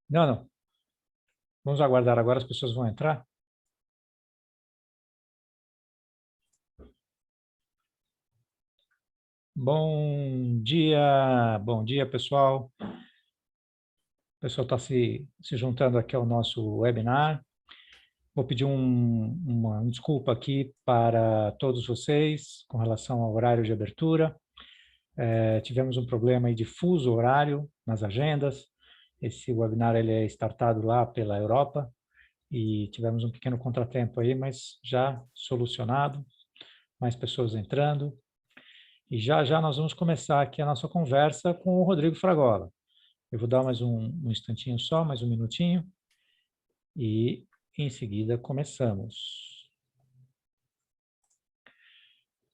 Não, não. Vamos aguardar agora, as pessoas vão entrar. Bom dia, pessoal. O pessoal está se juntando aqui ao nosso webinar. Vou pedir uma desculpa aqui para todos vocês com relação ao horário de abertura. Tivemos um problema aí de fuso horário nas agendas. Esse webinar ele é startado lá pela Europa e tivemos um pequeno contratempo aí, mas já solucionado. Mais pessoas entrando. E já já nós vamos começar aqui a nossa conversa com o Rodrigo Fragola. Eu vou dar mais um instantinho só, mais um minutinho, e em seguida começamos.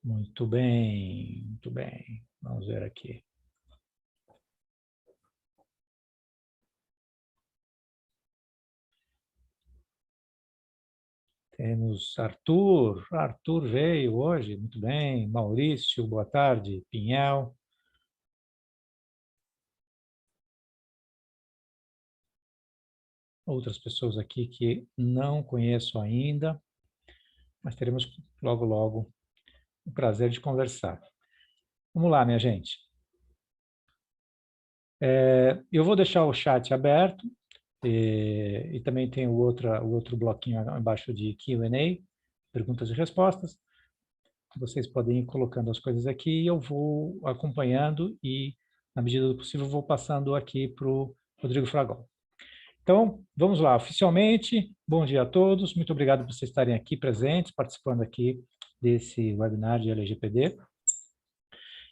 Muito bem, muito bem. Vamos ver aqui. Temos Arthur. Arthur veio hoje, muito bem. Maurício, boa tarde. Pinhel. Outras pessoas aqui que não conheço ainda, mas teremos logo, logo o prazer de conversar. Vamos lá, minha gente. Eu vou deixar o chat aberto e também tem o outro bloquinho abaixo de Q&A, perguntas e respostas. Vocês podem ir colocando as coisas aqui e eu vou acompanhando e, na medida do possível, vou passando aqui para o Rodrigo Fragola. Então, vamos lá, oficialmente, bom dia a todos, muito obrigado por vocês estarem aqui presentes, participando aqui desse webinar de LGPD.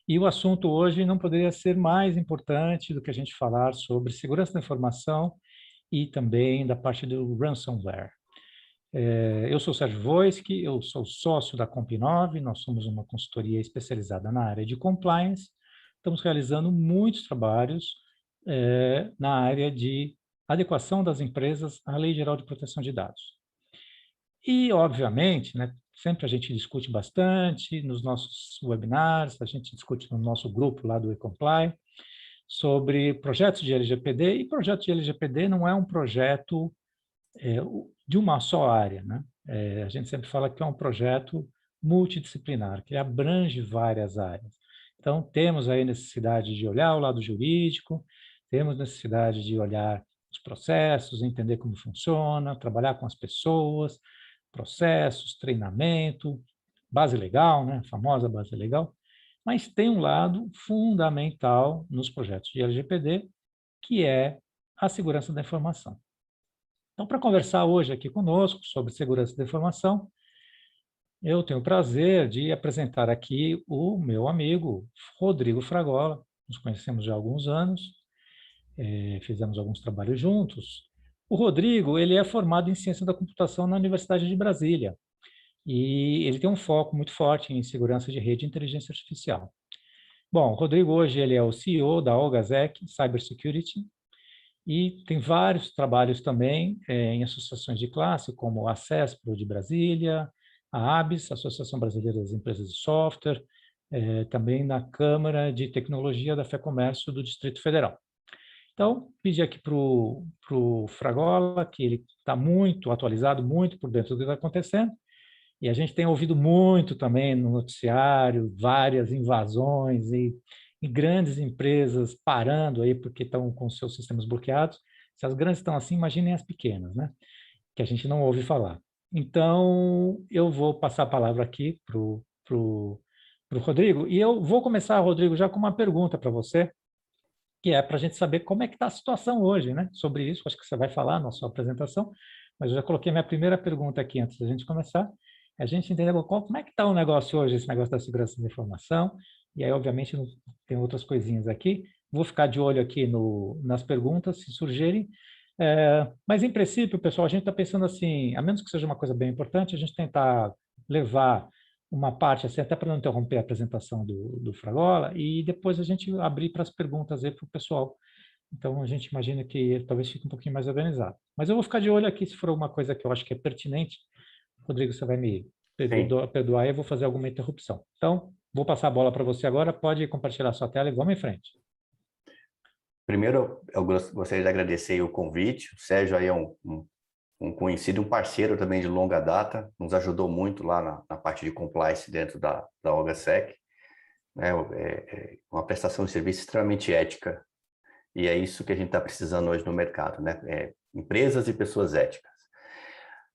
E o assunto hoje não poderia ser mais importante do que a gente falar sobre segurança da informação e também da parte do ransomware. Eu sou o Sérgio Wojcik, eu sou sócio da Comp9, nós somos uma consultoria especializada na área de compliance, estamos realizando muitos trabalhos na área de adequação das empresas à Lei Geral de Proteção de Dados. E, obviamente, né, sempre a gente discute bastante nos nossos webinars, a gente discute no nosso grupo lá do eComply, sobre projetos de LGPD, e projeto de LGPD não é um projeto de uma só área, né? A gente sempre fala que é um projeto multidisciplinar, que abrange várias áreas. Então, temos aí necessidade de olhar o lado jurídico, temos necessidade de olhar os processos, entender como funciona, trabalhar com as pessoas, processos, treinamento, base legal, né? A famosa base legal. Mas tem um lado fundamental nos projetos de LGPD, que é a segurança da informação. Então, para conversar hoje aqui conosco sobre segurança da informação, eu tenho o prazer de apresentar aqui o meu amigo Rodrigo Fragola. Nos conhecemos já há alguns anos, fizemos alguns trabalhos juntos. O Rodrigo, ele é formado em ciência da computação na Universidade de Brasília e ele tem um foco muito forte em segurança de rede e inteligência artificial. Bom, o Rodrigo hoje ele é o CEO da Olgazec Cybersecurity, e tem vários trabalhos também em associações de classe, como a CESPRO de Brasília, a ABS, Associação Brasileira das Empresas de Software, também na Câmara de Tecnologia da FEComércio do Distrito Federal. Então, pedi aqui para o Fragola, que ele está muito atualizado, muito por dentro do que está acontecendo, e a gente tem ouvido muito também no noticiário, várias invasões e grandes empresas parando aí porque estão com seus sistemas bloqueados. Se as grandes estão assim, imaginem as pequenas, né? Que a gente não ouve falar. Então, eu vou passar a palavra aqui para o Rodrigo, e eu vou começar, Rodrigo, já com uma pergunta para você, que é para a gente saber como é que está a situação hoje, né? Sobre isso, acho que você vai falar na sua apresentação, mas eu já coloquei minha primeira pergunta aqui antes da gente começar. A gente entendeu como é que está o negócio hoje, esse negócio da segurança da informação, e aí, obviamente, tem outras coisinhas aqui. Vou ficar de olho aqui nas perguntas, se surgirem. Mas, em princípio, pessoal, a gente está pensando assim, a menos que seja uma coisa bem importante, a gente tentar levar uma parte, assim, até para não interromper a apresentação do Fragola, e depois a gente abrir para as perguntas aí para o pessoal. Então, a gente imagina que talvez fique um pouquinho mais organizado. Mas eu vou ficar de olho aqui se for alguma coisa que eu acho que é pertinente. Rodrigo, você vai me Sim. perdoar e eu vou fazer alguma interrupção. Então, vou passar a bola para você agora, pode compartilhar sua tela e vamos em frente. Primeiro, eu gostaria de agradecer o convite. O Sérgio aí é um conhecido, um parceiro também de longa data, nos ajudou muito lá na parte de compliance dentro da OHSEC. É uma prestação de serviço extremamente ética, e é isso que a gente está precisando hoje no mercado, né? Empresas e pessoas éticas.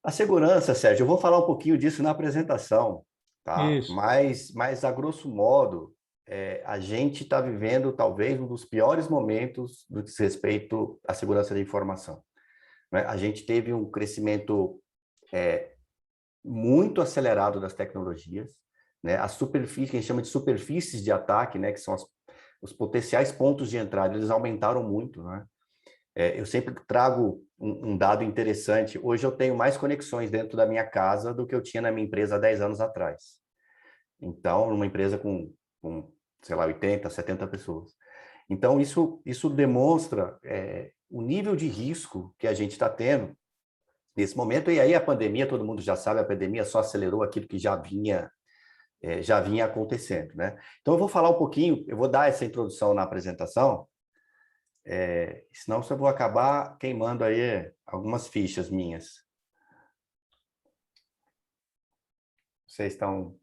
A segurança, Sérgio, eu vou falar um pouquinho disso na apresentação, tá? Isso. Mas a grosso modo, a gente está vivendo talvez um dos piores momentos do que diz respeito à segurança da informação, né? A gente teve um crescimento muito acelerado das tecnologias, né? A superfície, que a gente chama de superfícies de ataque, né? Que são os potenciais pontos de entrada, eles aumentaram muito, né? Eu sempre trago um dado interessante. Hoje eu tenho mais conexões dentro da minha casa do que eu tinha na minha empresa há 10 anos atrás. Então, numa empresa com sei lá, 80, 70 pessoas. Então, isso demonstra o nível de risco que a gente está tendo nesse momento. E aí a pandemia, todo mundo já sabe, a pandemia só acelerou aquilo que já vinha acontecendo, né? Então, eu vou falar um pouquinho, eu vou dar essa introdução na apresentação, senão eu vou acabar queimando aí algumas fichas minhas. Vocês estão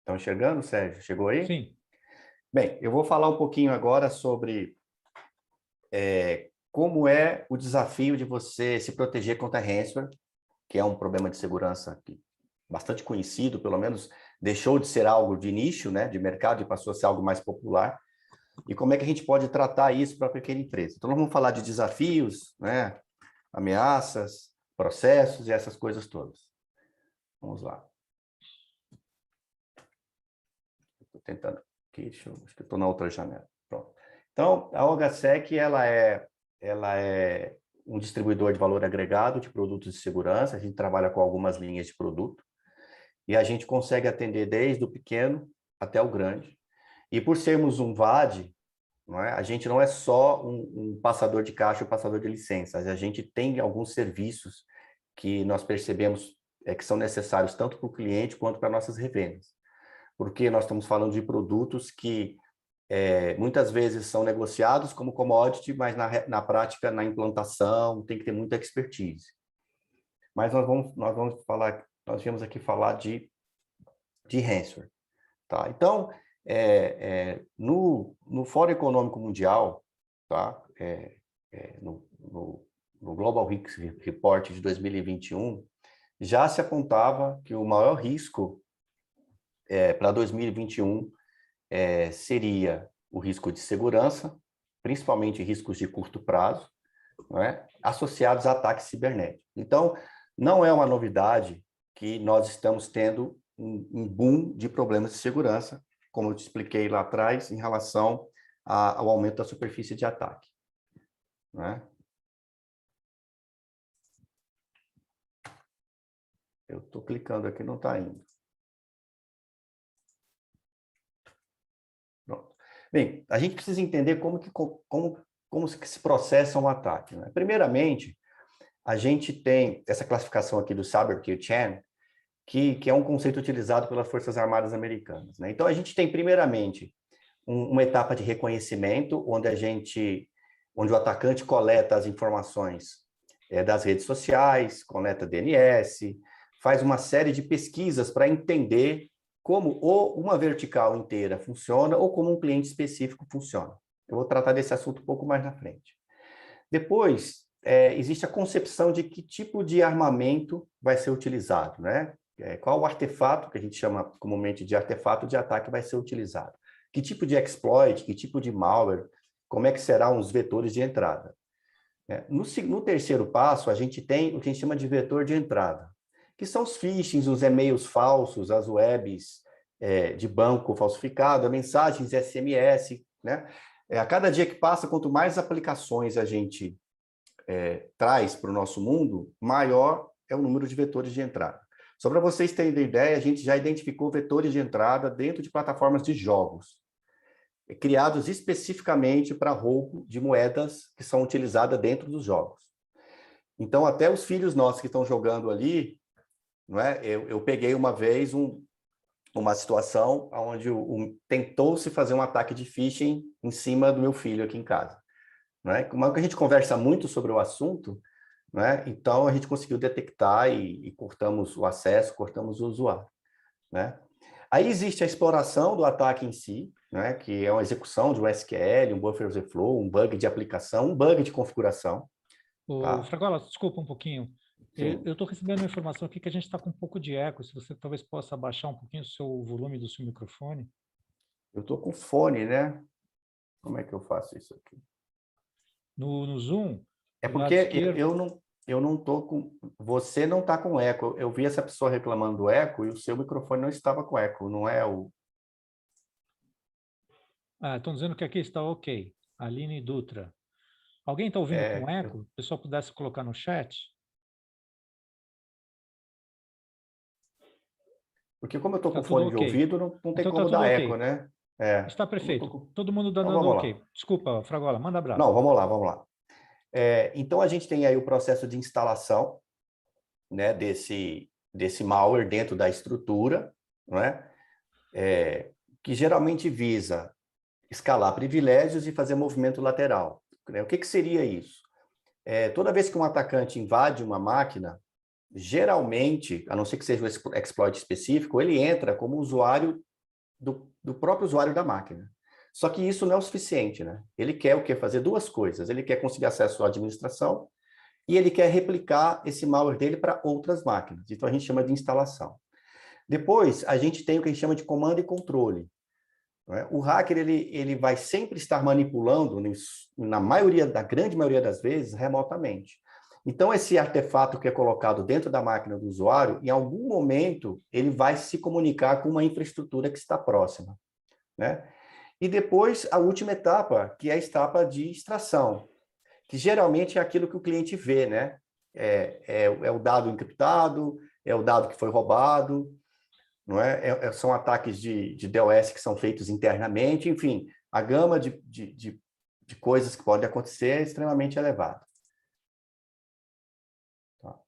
enxergando, Sérgio? Chegou aí? Sim. Bem, eu vou falar um pouquinho agora sobre como é o desafio de você se proteger contra ransomware, que é um problema de segurança bastante conhecido, pelo menos deixou de ser algo de nicho, né, de mercado, e passou a ser algo mais popular. E como é que a gente pode tratar isso para a pequena empresa? Então, nós vamos falar de desafios, né, ameaças, processos e essas coisas todas. Vamos lá. Estou tentando aqui, acho que estou na outra janela. Pronto. Então, a OHSEC, ela é um distribuidor de valor agregado de produtos de segurança. A gente trabalha com algumas linhas de produto e a gente consegue atender desde o pequeno até o grande. E por sermos um VAD, não é? A gente não é só um passador de caixa ou passador de licenças. A gente tem alguns serviços que nós percebemos que são necessários tanto para o cliente quanto para nossas revendas. Porque nós estamos falando de produtos que muitas vezes são negociados como commodity, mas na prática, na implantação, tem que ter muita expertise. Mas nós viemos aqui falar de ransomware, tá? Então, no Fórum Econômico Mundial, tá? No Global Risks Report de 2021, já se apontava que o maior risco para 2021 seria o risco de segurança, principalmente riscos de curto prazo, não é? Associados a ataques cibernéticos. Então, não é uma novidade que nós estamos tendo um boom de problemas de segurança, como eu te expliquei lá atrás, em relação ao aumento da superfície de ataque, não é? Eu estou clicando aqui, não está indo. Pronto. Bem, a gente precisa entender como que se processa um ataque, né? Primeiramente, a gente tem essa classificação aqui do Cyber Kill Chain, que é um conceito utilizado pelas Forças Armadas Americanas, né? Então, a gente tem, primeiramente, uma etapa de reconhecimento, onde o atacante coleta as informações das redes sociais, coleta DNS, faz uma série de pesquisas para entender como ou uma vertical inteira funciona ou como um cliente específico funciona. Eu vou tratar desse assunto um pouco mais na frente. Depois, existe a concepção de que tipo de armamento vai ser utilizado, né? Qual o artefato, que a gente chama comumente de artefato de ataque, vai ser utilizado. Que tipo de exploit, que tipo de malware, como é que serão os vetores de entrada. No terceiro passo, a gente tem o que a gente chama de vetor de entrada, que são os phishings, os e-mails falsos, as webs de banco falsificado, mensagens SMS, né? A cada dia que passa, quanto mais aplicações a gente traz para o nosso mundo, maior é o número de vetores de entrada. Só para vocês terem ideia, a gente já identificou vetores de entrada dentro de plataformas de jogos, criados especificamente para roubo de moedas que são utilizadas dentro dos jogos. Então, até os filhos nossos que estão jogando ali, não é? Eu peguei uma vez uma situação onde tentou-se fazer um ataque de phishing em cima do meu filho aqui em casa. Né? Como a gente conversa muito sobre o assunto, né? Então a gente conseguiu detectar e cortamos o acesso, cortamos o usuário. Né? Aí existe a exploração do ataque em si, né? Que é uma execução de um SQL, um buffer overflow, um bug de aplicação, um bug de configuração. O Tá? Fragola, desculpa um pouquinho. Sim. Eu estou recebendo uma informação aqui que a gente está com um pouco de eco. Se você talvez possa abaixar um pouquinho o seu volume do seu microfone. Eu estou com fone, né? Como é que eu faço isso aqui? No Zoom, É do porque lado esquerdo. eu não tô com... Você não está com eco. Eu vi essa pessoa reclamando do eco e o seu microfone não estava com eco, não é o... Estão dizendo que aqui está ok. Aline Dutra. Alguém está ouvindo com É, eco? Se o pessoal pudesse colocar no chat? porque como eu estou Está com tudo fone de ok. ouvido, não tem Então está como tudo dar eco, ok. né? É, Está como eu tô perfeito. com... Todo mundo Então dando vamos lá. ok. Desculpa, Fragola, manda abraço. Não, vamos lá. Então a gente tem aí o processo de instalação, né, desse malware dentro da estrutura, não é? Que geralmente visa escalar privilégios e fazer movimento lateral. Né? O que seria isso? Toda vez que um atacante invade uma máquina, geralmente, a não ser que seja um exploit específico, ele entra como usuário do próprio usuário da máquina. Só que isso não é o suficiente, né? Ele quer o quê? Fazer duas coisas. Ele quer conseguir acesso à administração e ele quer replicar esse malware dele para outras máquinas. Então, a gente chama de instalação. Depois, a gente tem o que a gente chama de comando e controle. Né? O hacker ele vai sempre estar manipulando, na grande maioria das vezes, remotamente. Então, esse artefato que é colocado dentro da máquina do usuário, em algum momento, ele vai se comunicar com uma infraestrutura que está próxima. Né? E depois, a última etapa, que é a etapa de extração, que geralmente é aquilo que o cliente vê, né? É o dado encriptado, é o dado que foi roubado, não são ataques de DOS que são feitos internamente, enfim, a gama de coisas que podem acontecer é extremamente elevada. Tá?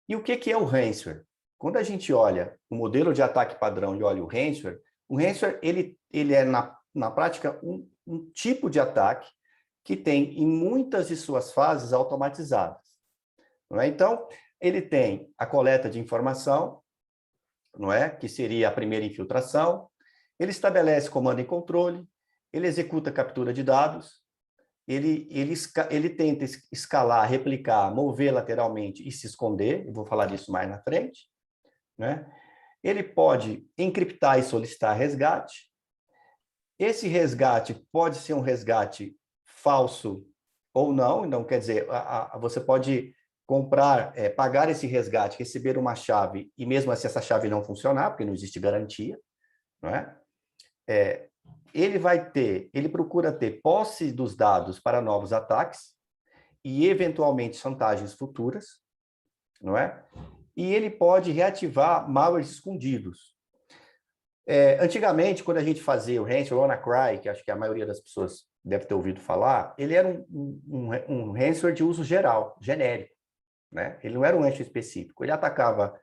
E o que é o ransomware? Quando a gente olha o modelo de ataque padrão e olha o ransomware ele é, na prática, um tipo de ataque que tem em muitas de suas fases automatizadas. Não é? Então, ele tem a coleta de informação, não é? Que seria a primeira infiltração, ele estabelece comando e controle, ele executa captura de dados, ele tenta escalar, replicar, mover lateralmente e se esconder, eu vou falar disso mais na frente, né? Ele pode encriptar e solicitar resgate. Esse resgate pode ser um resgate falso ou não, então quer dizer, você pode comprar, pagar esse resgate, receber uma chave e mesmo assim essa chave não funcionar, porque não existe garantia, não é? Ele procura ter posse dos dados para novos ataques e eventualmente chantagens futuras, não é? E ele pode reativar malwares escondidos. Antigamente, quando a gente fazia o ransomware, o WannaCry, que acho que a maioria das pessoas deve ter ouvido falar, ele era um ransomware de uso geral, genérico. Né? Ele não era um ransomware específico. Ele atacava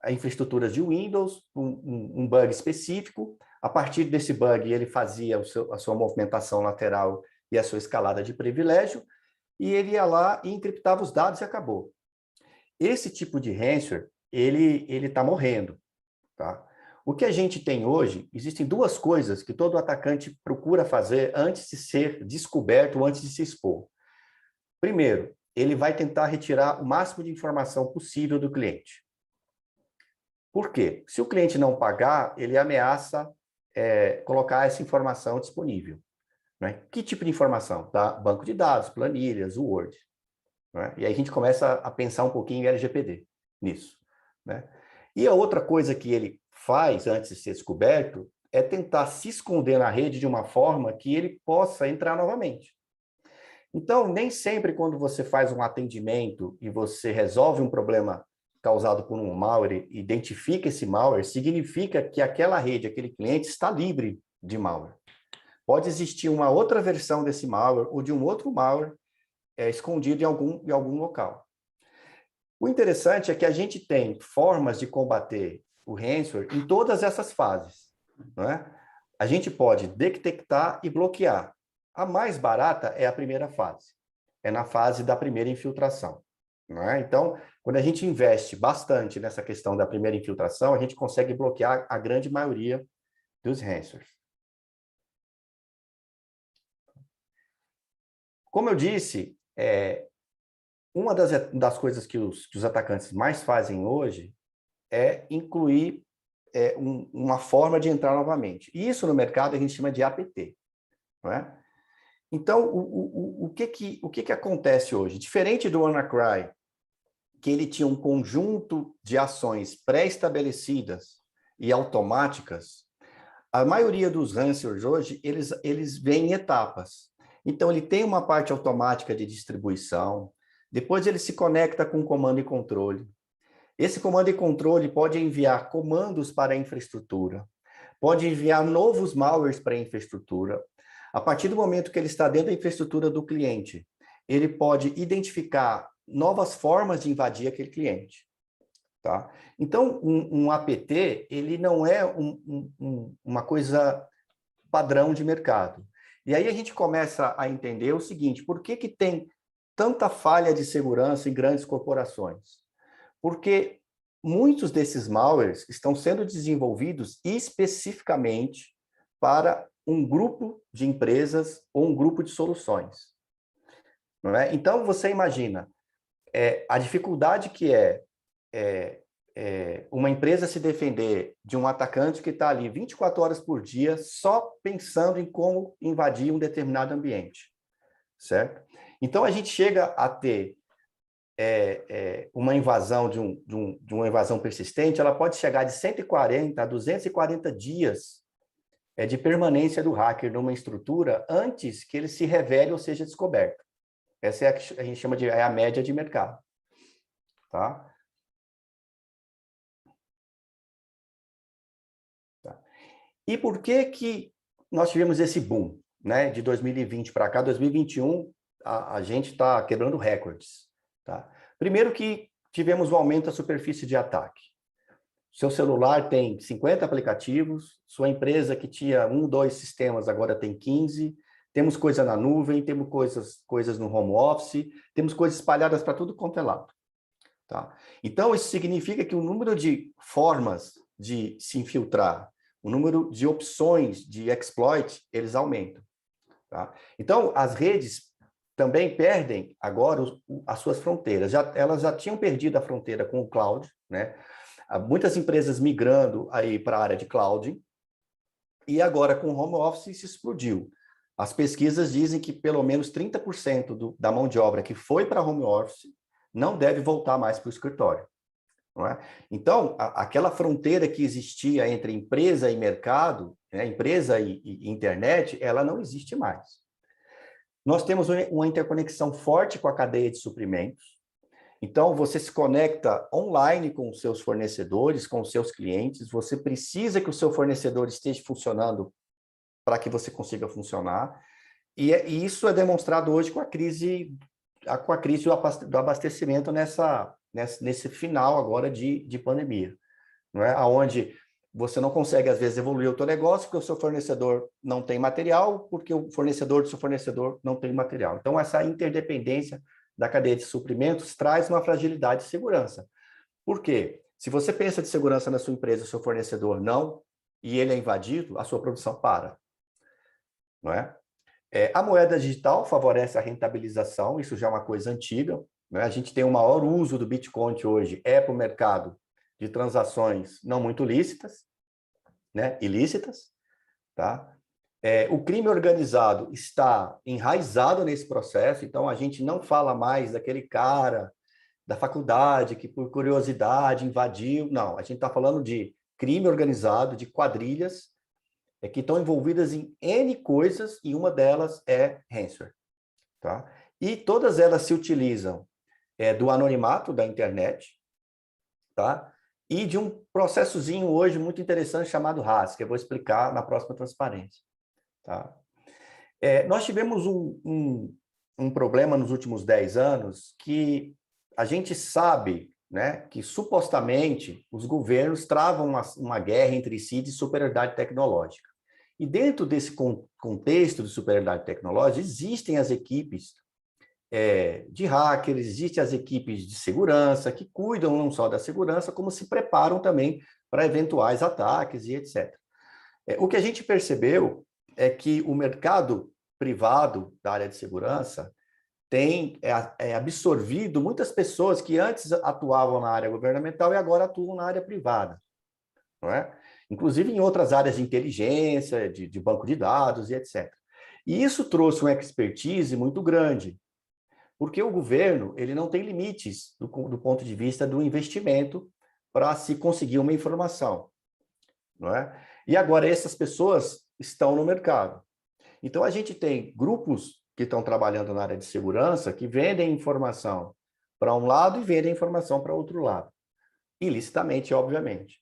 a infraestruturas de Windows, um bug específico. A partir desse bug, ele fazia a sua movimentação lateral e a sua escalada de privilégio, e ele ia lá e encriptava os dados e acabou. Esse tipo de ransomware, ele está morrendo. Tá? O que a gente tem hoje, existem duas coisas que todo atacante procura fazer antes de ser descoberto, antes de se expor. Primeiro, ele vai tentar retirar o máximo de informação possível do cliente. Por quê? Se o cliente não pagar, ele ameaça colocar essa informação disponível. Né? Que tipo de informação? Banco de dados, planilhas, Word. Né? E aí a gente começa a pensar um pouquinho em LGPD nisso. Né? E a outra coisa que ele faz antes de ser descoberto é tentar se esconder na rede de uma forma que ele possa entrar novamente. Então, nem sempre quando você faz um atendimento e você resolve um problema causado por um malware, identifica esse malware, significa que aquela rede, aquele cliente está livre de malware. Pode existir uma outra versão desse malware ou de um outro malware escondido em algum local. O interessante é que a gente tem formas de combater o ransomware em todas essas fases, não é? A gente pode detectar e bloquear. A mais barata é a primeira fase, é na fase da primeira infiltração, não é? Então, quando a gente investe bastante nessa questão da primeira infiltração, a gente consegue bloquear a grande maioria dos ransomwares. Como eu disse, uma das coisas que os atacantes mais fazem hoje é incluir uma forma de entrar novamente. E isso no mercado a gente chama de APT, não é? Então, o que acontece hoje? Diferente do WannaCry, que ele tinha um conjunto de ações pré-estabelecidas e automáticas, a maioria dos ransomwares hoje, eles vêm em etapas. Então, ele tem uma parte automática de distribuição, depois ele se conecta com comando e controle. Esse comando e controle pode enviar comandos para a infraestrutura, pode enviar novos malwares para a infraestrutura. A partir do momento que ele está dentro da infraestrutura do cliente, ele pode identificar novas formas de invadir aquele cliente. Tá? Então, um APT, ele não é uma coisa padrão de mercado. E aí a gente começa a entender o seguinte, por que tem tanta falha de segurança em grandes corporações? Porque muitos desses malwares estão sendo desenvolvidos especificamente para um grupo de empresas ou um grupo de soluções. Não é? Então, você imagina a dificuldade que uma empresa se defender de um atacante que está ali 24 horas por dia só pensando em como invadir um determinado ambiente, certo? Então, a gente chega a ter uma invasão de uma invasão persistente, ela pode chegar de 140 a 240 dias de permanência do hacker numa estrutura antes que ele se revele ou seja descoberto. Essa é a que a gente chama de a média de mercado. Tá? E por que nós tivemos esse boom, né? De 2020 para cá, 2021, a gente está quebrando recordes. Tá? Primeiro que tivemos um aumento da superfície de ataque. Seu celular tem 50 aplicativos, sua empresa que tinha 1, 2 sistemas agora tem 15, temos coisa na nuvem, temos coisas no home office, temos coisas espalhadas para tudo quanto é lado. Tá? Então, isso significa que o número de formas de se infiltrar, o número de opções de exploit, eles aumentam. Tá? Então, as redes também perdem agora as suas fronteiras. Elas já tinham perdido a fronteira com o cloud, né? Muitas empresas migrando aí para a área de cloud, e agora com o home office isso explodiu. As pesquisas dizem que pelo menos 30% da mão de obra que foi para home office não deve voltar mais para o escritório. Não é? Então, aquela fronteira que existia entre empresa e mercado, né, empresa e internet, ela não existe mais. Nós temos uma interconexão forte com a cadeia de suprimentos. Então, você se conecta online com os seus fornecedores, com os seus clientes. Você precisa que o seu fornecedor esteja funcionando para que você consiga funcionar. E isso é demonstrado hoje com a crise do abastecimento nesse final agora de pandemia, não é? Onde você não consegue, às vezes, evoluir o seu negócio porque o seu fornecedor não tem material, porque o fornecedor do seu fornecedor não tem material. Então, essa interdependência da cadeia de suprimentos traz uma fragilidade de segurança. Por quê? Se você pensa de segurança na sua empresa, o seu fornecedor não, e ele é invadido, a sua produção para. Não é? A moeda digital favorece a rentabilização, isso já é uma coisa antiga, né? A gente tem o maior uso do Bitcoin hoje, para o mercado de transações não muito lícitas, né? Ilícitas. Tá? O crime organizado está enraizado nesse processo, então a gente não fala mais daquele cara da faculdade que por curiosidade invadiu, não, a gente está falando de crime organizado, de quadrilhas, que estão envolvidas em N coisas, e uma delas é ransomware. Tá? E todas elas se utilizam do anonimato da internet, tá? E de um processozinho hoje muito interessante chamado RAS, que eu vou explicar na próxima transparência. Tá? Nós tivemos um problema nos últimos 10 anos que a gente sabe, né, que supostamente os governos travam uma guerra entre si de superioridade tecnológica. E dentro desse contexto de superioridade tecnológica, existem as equipes de hackers, existem as equipes de segurança que cuidam não só da segurança, como se preparam também para eventuais ataques e etc. O que a gente percebeu é que o mercado privado da área de segurança tem absorvido muitas pessoas que antes atuavam na área governamental e agora atuam na área privada, não é? Inclusive em outras áreas de inteligência, de banco de dados e etc. E isso trouxe uma expertise muito grande, porque o governo ele não tem limites do ponto de vista do investimento para se conseguir uma informação, não é? E agora essas pessoas estão no mercado. Então a gente tem grupos que estão trabalhando na área de segurança que vendem informação para um lado e vendem informação para outro lado, ilicitamente, obviamente.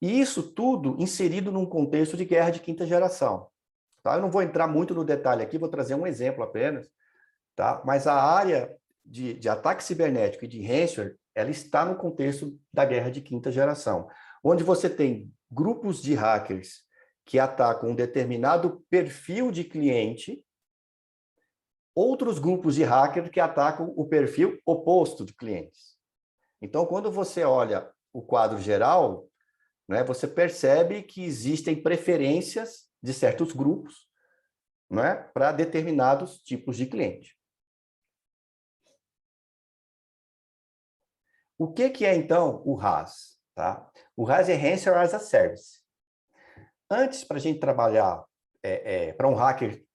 E isso tudo inserido num contexto de guerra de quinta geração. Tá? Eu não vou entrar muito no detalhe aqui, vou trazer um exemplo apenas, tá? Mas a área de ataque cibernético e de ransomware, ela está no contexto da guerra de quinta geração, onde você tem grupos de hackers que atacam um determinado perfil de cliente, outros grupos de hackers que atacam o perfil oposto de clientes. Então, quando você olha o quadro geral, né, você percebe que existem preferências de certos grupos, né, para determinados tipos de cliente. O que é, então, o RAS? Tá? O RAS é Ransomware as a Service. Antes, para a gente trabalhar, para um hacker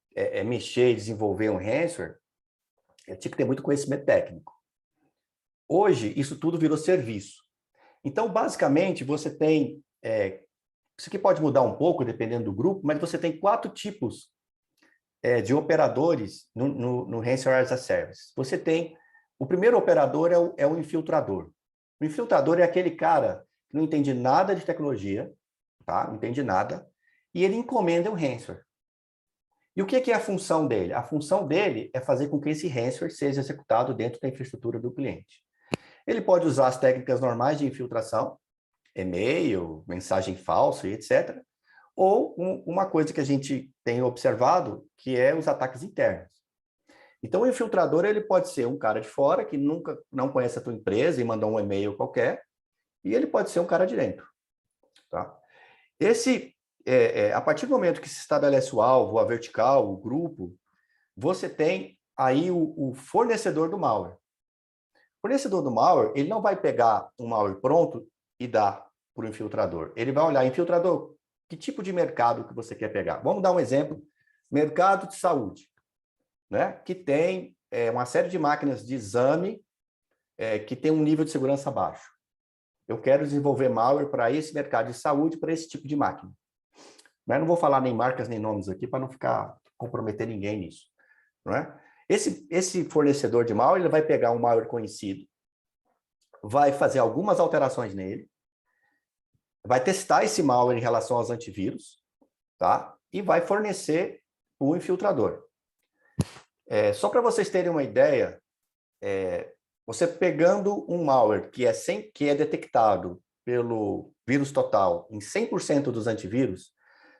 mexer e desenvolver um ransomware, tinha que ter muito conhecimento técnico. Hoje, isso tudo virou serviço. Então, basicamente, você tem... isso aqui pode mudar um pouco, dependendo do grupo, mas você tem 4 tipos de operadores no Ransomware as a Service. Você tem... O primeiro operador é o infiltrador. O infiltrador é aquele cara que não entende nada de tecnologia, tá? Não entende nada, e ele encomenda um ransomware. E o que é a função dele? A função dele é fazer com que esse ransomware seja executado dentro da infraestrutura do cliente. Ele pode usar as técnicas normais de infiltração, e-mail, mensagem falsa e etc. Ou uma coisa que a gente tem observado, que é os ataques internos. Então, o infiltrador ele pode ser um cara de fora, que nunca não conhece a tua empresa e mandou um e-mail qualquer, e ele pode ser um cara de dentro. Tá? A partir do momento que se estabelece o alvo, a vertical, o grupo, você tem aí o fornecedor do malware. O fornecedor do malware, ele não vai pegar um malware pronto e dar para o infiltrador. Ele vai olhar, infiltrador, que tipo de mercado que você quer pegar? Vamos dar um exemplo, mercado de saúde, né? Que tem uma série de máquinas de exame que tem um nível de segurança baixo. Eu quero desenvolver malware para esse mercado de saúde, para esse tipo de máquina. Mas não vou falar nem marcas nem nomes aqui para não ficar comprometer ninguém nisso. Não é? Esse fornecedor de malware ele vai pegar um malware conhecido, vai fazer algumas alterações nele, vai testar esse malware em relação aos antivírus, tá? E vai fornecer o infiltrador. Só para vocês terem uma ideia, você pegando um malware que é detectado pelo vírus total em 100% dos antivírus,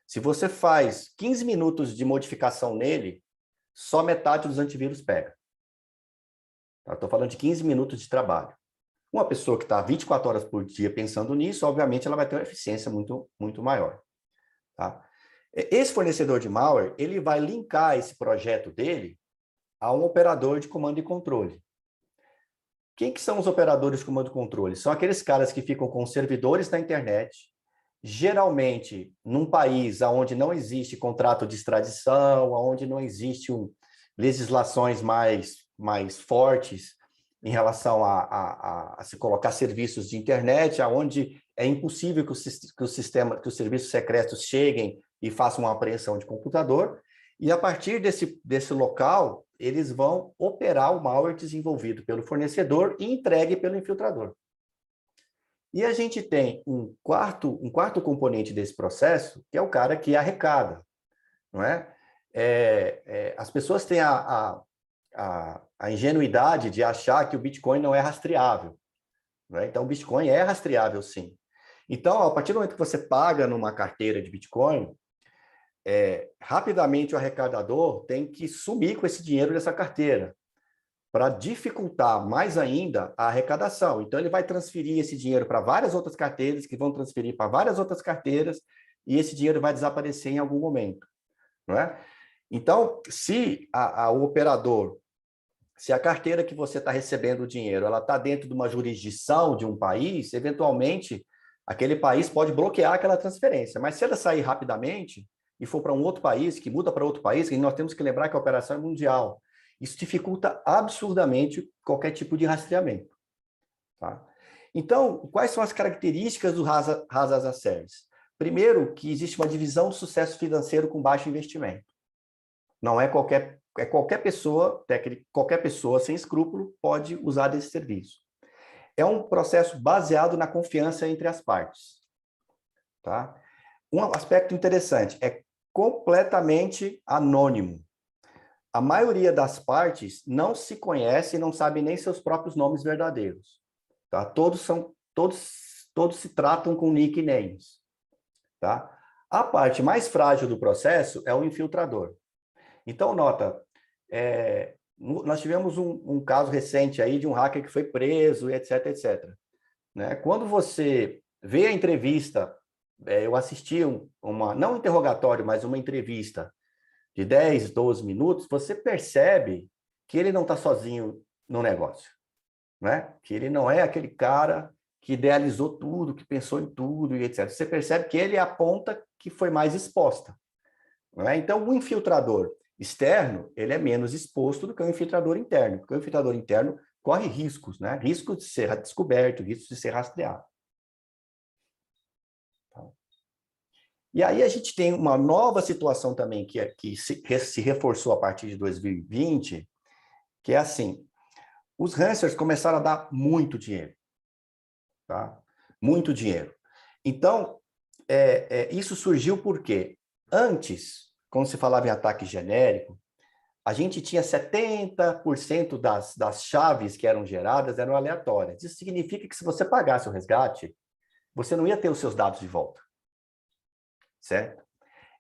se você faz 15 minutos de modificação nele, só metade dos antivírus pega. Estou falando de 15 minutos de trabalho. Uma pessoa que está 24 horas por dia pensando nisso, obviamente, ela vai ter uma eficiência muito, muito maior. Tá? Esse fornecedor de malware, ele vai linkar esse projeto dele a um operador de comando e controle. Quem que são os operadores de comando e controle? São aqueles caras que ficam com servidores na internet, geralmente num país onde não existe contrato de extradição, onde não existe legislações mais fortes em relação a se colocar serviços de internet, onde é impossível que os serviços secretos cheguem e façam uma apreensão de computador, e a partir desse local, eles vão operar o malware desenvolvido pelo fornecedor e entregue pelo infiltrador. E a gente tem um quarto componente desse processo, que é o cara que arrecada, não é? As pessoas têm a ingenuidade de achar que o Bitcoin não é rastreável, né? Então, o Bitcoin é rastreável, sim. Então, a partir do momento que você paga numa carteira de Bitcoin, rapidamente o arrecadador tem que sumir com esse dinheiro dessa carteira, para dificultar mais ainda a arrecadação. Então, ele vai transferir esse dinheiro para várias outras carteiras, que vão transferir para várias outras carteiras, e esse dinheiro vai desaparecer em algum momento, não é? Então, se o operador, se a carteira que você está recebendo o dinheiro, ela está dentro de uma jurisdição de um país, eventualmente, aquele país pode bloquear aquela transferência. Mas se ela sair rapidamente e for para um outro país, que muda para outro país, nós temos que lembrar que a operação é mundial. Isso dificulta absurdamente qualquer tipo de rastreamento. Tá? Então, quais são as características do Rasa as a Service? Primeiro, que existe uma divisão do sucesso financeiro com baixo investimento. Não é qualquer pessoa, qualquer pessoa sem escrúpulo pode usar desse serviço. É um processo baseado na confiança entre as partes. Tá? Um aspecto interessante, é completamente anônimo. A maioria das partes não se conhece e não sabe nem seus próprios nomes verdadeiros. Tá? Todos se tratam com nicknames. Tá? A parte mais frágil do processo é o infiltrador. Então, nota, nós tivemos um caso recente aí de um hacker que foi preso, etc, etc. Né? Quando você vê a entrevista, eu assisti não um interrogatório, mas uma entrevista de 10, 12 minutos, você percebe que ele não está sozinho no negócio, né? Que ele não é aquele cara que idealizou tudo, que pensou em tudo e etc. Você percebe que ele é a ponta que foi mais exposta, não é? Então, o infiltrador externo, ele é menos exposto do que o infiltrador interno, porque o infiltrador interno corre riscos, né? Risco de ser descoberto, risco de ser rastreado. E aí a gente tem uma nova situação também que se reforçou a partir de 2020, que é assim, os ransomwares começaram a dar muito dinheiro. Tá? Muito dinheiro. Então, isso surgiu porque antes, quando se falava em ataque genérico, a gente tinha 70% das chaves que eram geradas eram aleatórias. Isso significa que se você pagasse o resgate, você não ia ter os seus dados de volta. Certo?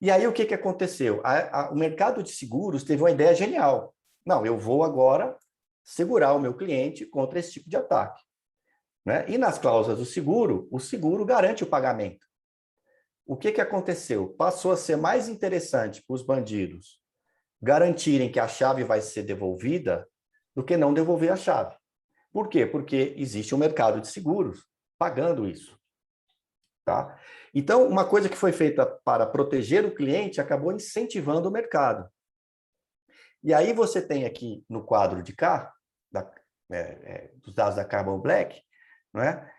E aí o que aconteceu? O mercado de seguros teve uma ideia genial. Não, eu vou agora segurar o meu cliente contra esse tipo de ataque. Né? E nas cláusulas do seguro, o seguro garante o pagamento. O que aconteceu? Passou a ser mais interessante para os bandidos garantirem que a chave vai ser devolvida do que não devolver a chave. Por quê? Porque existe um mercado de seguros pagando isso. Tá? Então, uma coisa que foi feita para proteger o cliente acabou incentivando o mercado. E aí você tem aqui no quadro de cá, dos dados da Carbon Black, não é?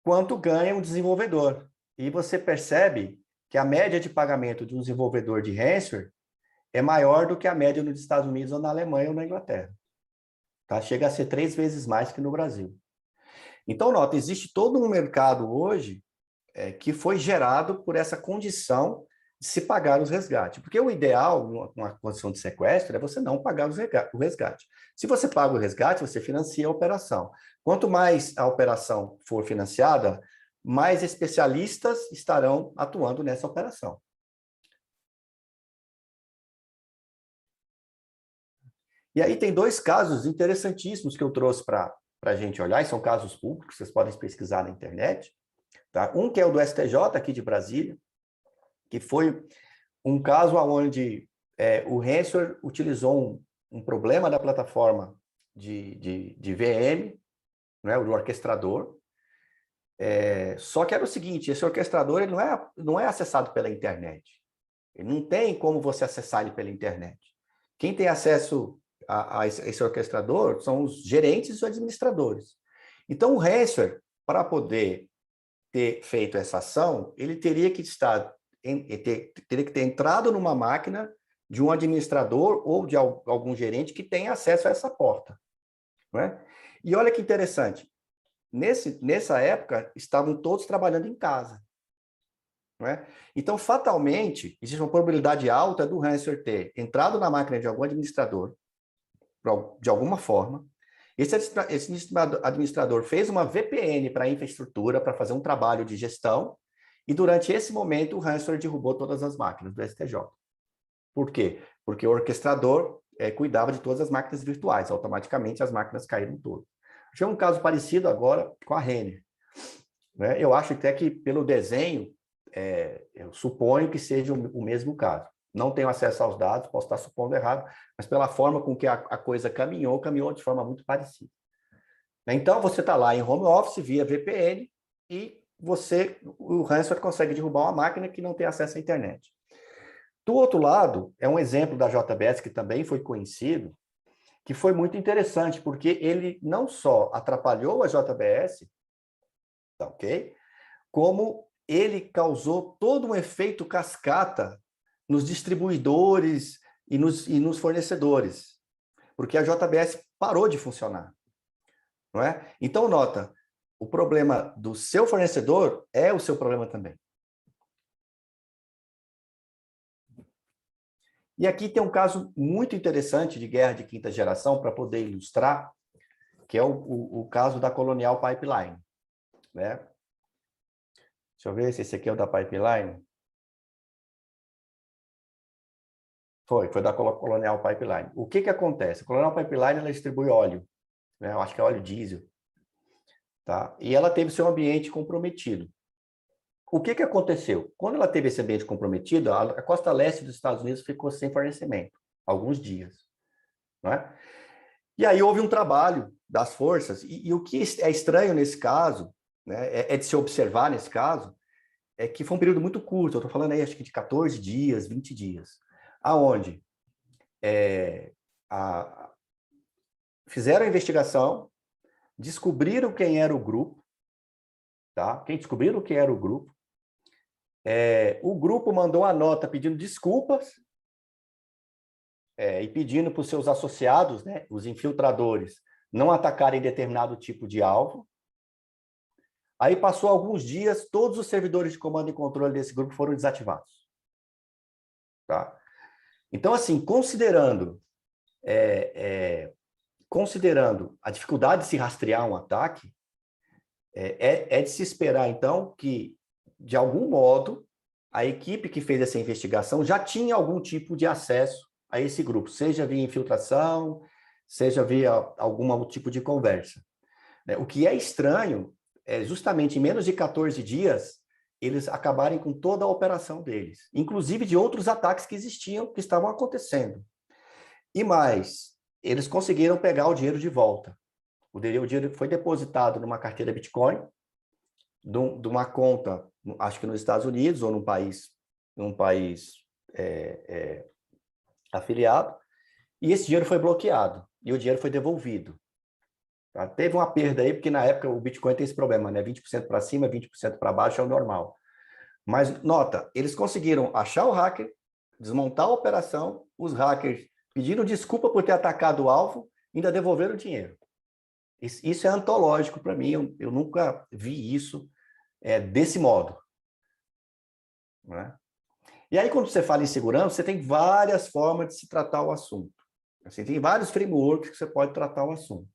Quanto ganha um desenvolvedor. E você percebe que a média de pagamento de um desenvolvedor de ransomware é maior do que a média nos Estados Unidos ou na Alemanha ou na Inglaterra. Tá? Chega a ser 3 vezes mais que no Brasil. Então, nota, existe todo um mercado hoje que foi gerado por essa condição de se pagar os resgates. Porque o ideal, numa condição de sequestro, é você não pagar o resgate. Se você paga o resgate, você financia a operação. Quanto mais a operação for financiada, mais especialistas estarão atuando nessa operação. E aí tem 2 casos interessantíssimos que eu trouxe para a gente olhar, e são casos públicos, vocês podem pesquisar na internet. Tá? Um que é o do STJ aqui de Brasília, que foi um caso onde o ransomware utilizou um problema da plataforma de VM, né, o orquestrador. Só que era o seguinte, esse orquestrador ele não é acessado pela internet. Ele não tem como você acessar ele pela internet. Quem tem acesso a esse orquestrador são os gerentes e os administradores. Então, o ransomware, para poder ter feito essa ação, ele teria que ter entrado numa máquina de um administrador ou de algum gerente que tenha acesso a essa porta. Não é? E olha que interessante, nessa época, estavam todos trabalhando em casa. Não é? Então, fatalmente, existe uma probabilidade alta do ransomware ter entrado na máquina de algum administrador, de alguma forma, Esse administrador fez uma VPN para a infraestrutura, para fazer um trabalho de gestão, e durante esse momento o ransomware derrubou todas as máquinas do STJ. Por quê? Porque o orquestrador cuidava de todas as máquinas virtuais, automaticamente as máquinas caíram todas. Tinha um caso parecido agora com a Renner, né? Eu acho até que pelo desenho, eu suponho que seja o mesmo caso. Não tenho acesso aos dados, posso estar supondo errado, mas pela forma com que a coisa caminhou de forma muito parecida. Então, você está lá em home office via VPN e o ransomware consegue derrubar uma máquina que não tem acesso à internet. Do outro lado, é um exemplo da JBS que também foi conhecido, que foi muito interessante, porque ele não só atrapalhou a JBS, tá ok? Como ele causou todo um efeito cascata nos distribuidores e nos fornecedores, porque a JBS parou de funcionar, não é? Então, nota, o problema do seu fornecedor é o seu problema também. E aqui tem um caso muito interessante de guerra de quinta geração para poder ilustrar, que é o caso da Colonial Pipeline, né? Deixa eu ver se esse aqui é o da Pipeline. Foi da Colonial Pipeline. O que acontece? A Colonial Pipeline ela distribui óleo, né? Eu acho que é óleo diesel. Tá? E ela teve seu ambiente comprometido. O que aconteceu? Quando ela teve esse ambiente comprometido, a costa leste dos Estados Unidos ficou sem fornecimento, alguns dias. Não é? E aí houve um trabalho das forças, e o que é estranho nesse caso, né, é de se observar nesse caso, é que foi um período muito curto, eu estou falando aí acho que de 14 dias, 20 dias, aonde fizeram a investigação, descobriram quem era o grupo, tá? Quem descobriram quem era o grupo mandou uma nota pedindo desculpas e pedindo para os seus associados, né, os infiltradores, não atacarem determinado tipo de alvo. Aí passou alguns dias, todos os servidores de comando e controle desse grupo foram desativados. Tá? Então, assim, considerando a dificuldade de se rastrear um ataque, de se esperar, então, que, de algum modo, a equipe que fez essa investigação já tinha algum tipo de acesso a esse grupo, seja via infiltração, seja via algum tipo de conversa. O que é estranho é justamente em menos de 14 dias, eles acabarem com toda a operação deles, inclusive de outros ataques que existiam, que estavam acontecendo. E mais, eles conseguiram pegar o dinheiro de volta. O dinheiro foi depositado numa carteira Bitcoin, de uma conta, acho que nos Estados Unidos ou num país afiliado, e esse dinheiro foi bloqueado, e o dinheiro foi devolvido. Tá? Teve uma perda aí, porque na época o Bitcoin tem esse problema, né? 20% para cima, 20% para baixo é o normal. Mas, nota, eles conseguiram achar o hacker, desmontar a operação, os hackers pediram desculpa por ter atacado o alvo, ainda devolveram o dinheiro. Isso é antológico para mim, eu nunca vi isso desse modo. Né? E aí, quando você fala em segurança, você tem várias formas de se tratar o assunto. Assim, tem vários frameworks que você pode tratar o assunto.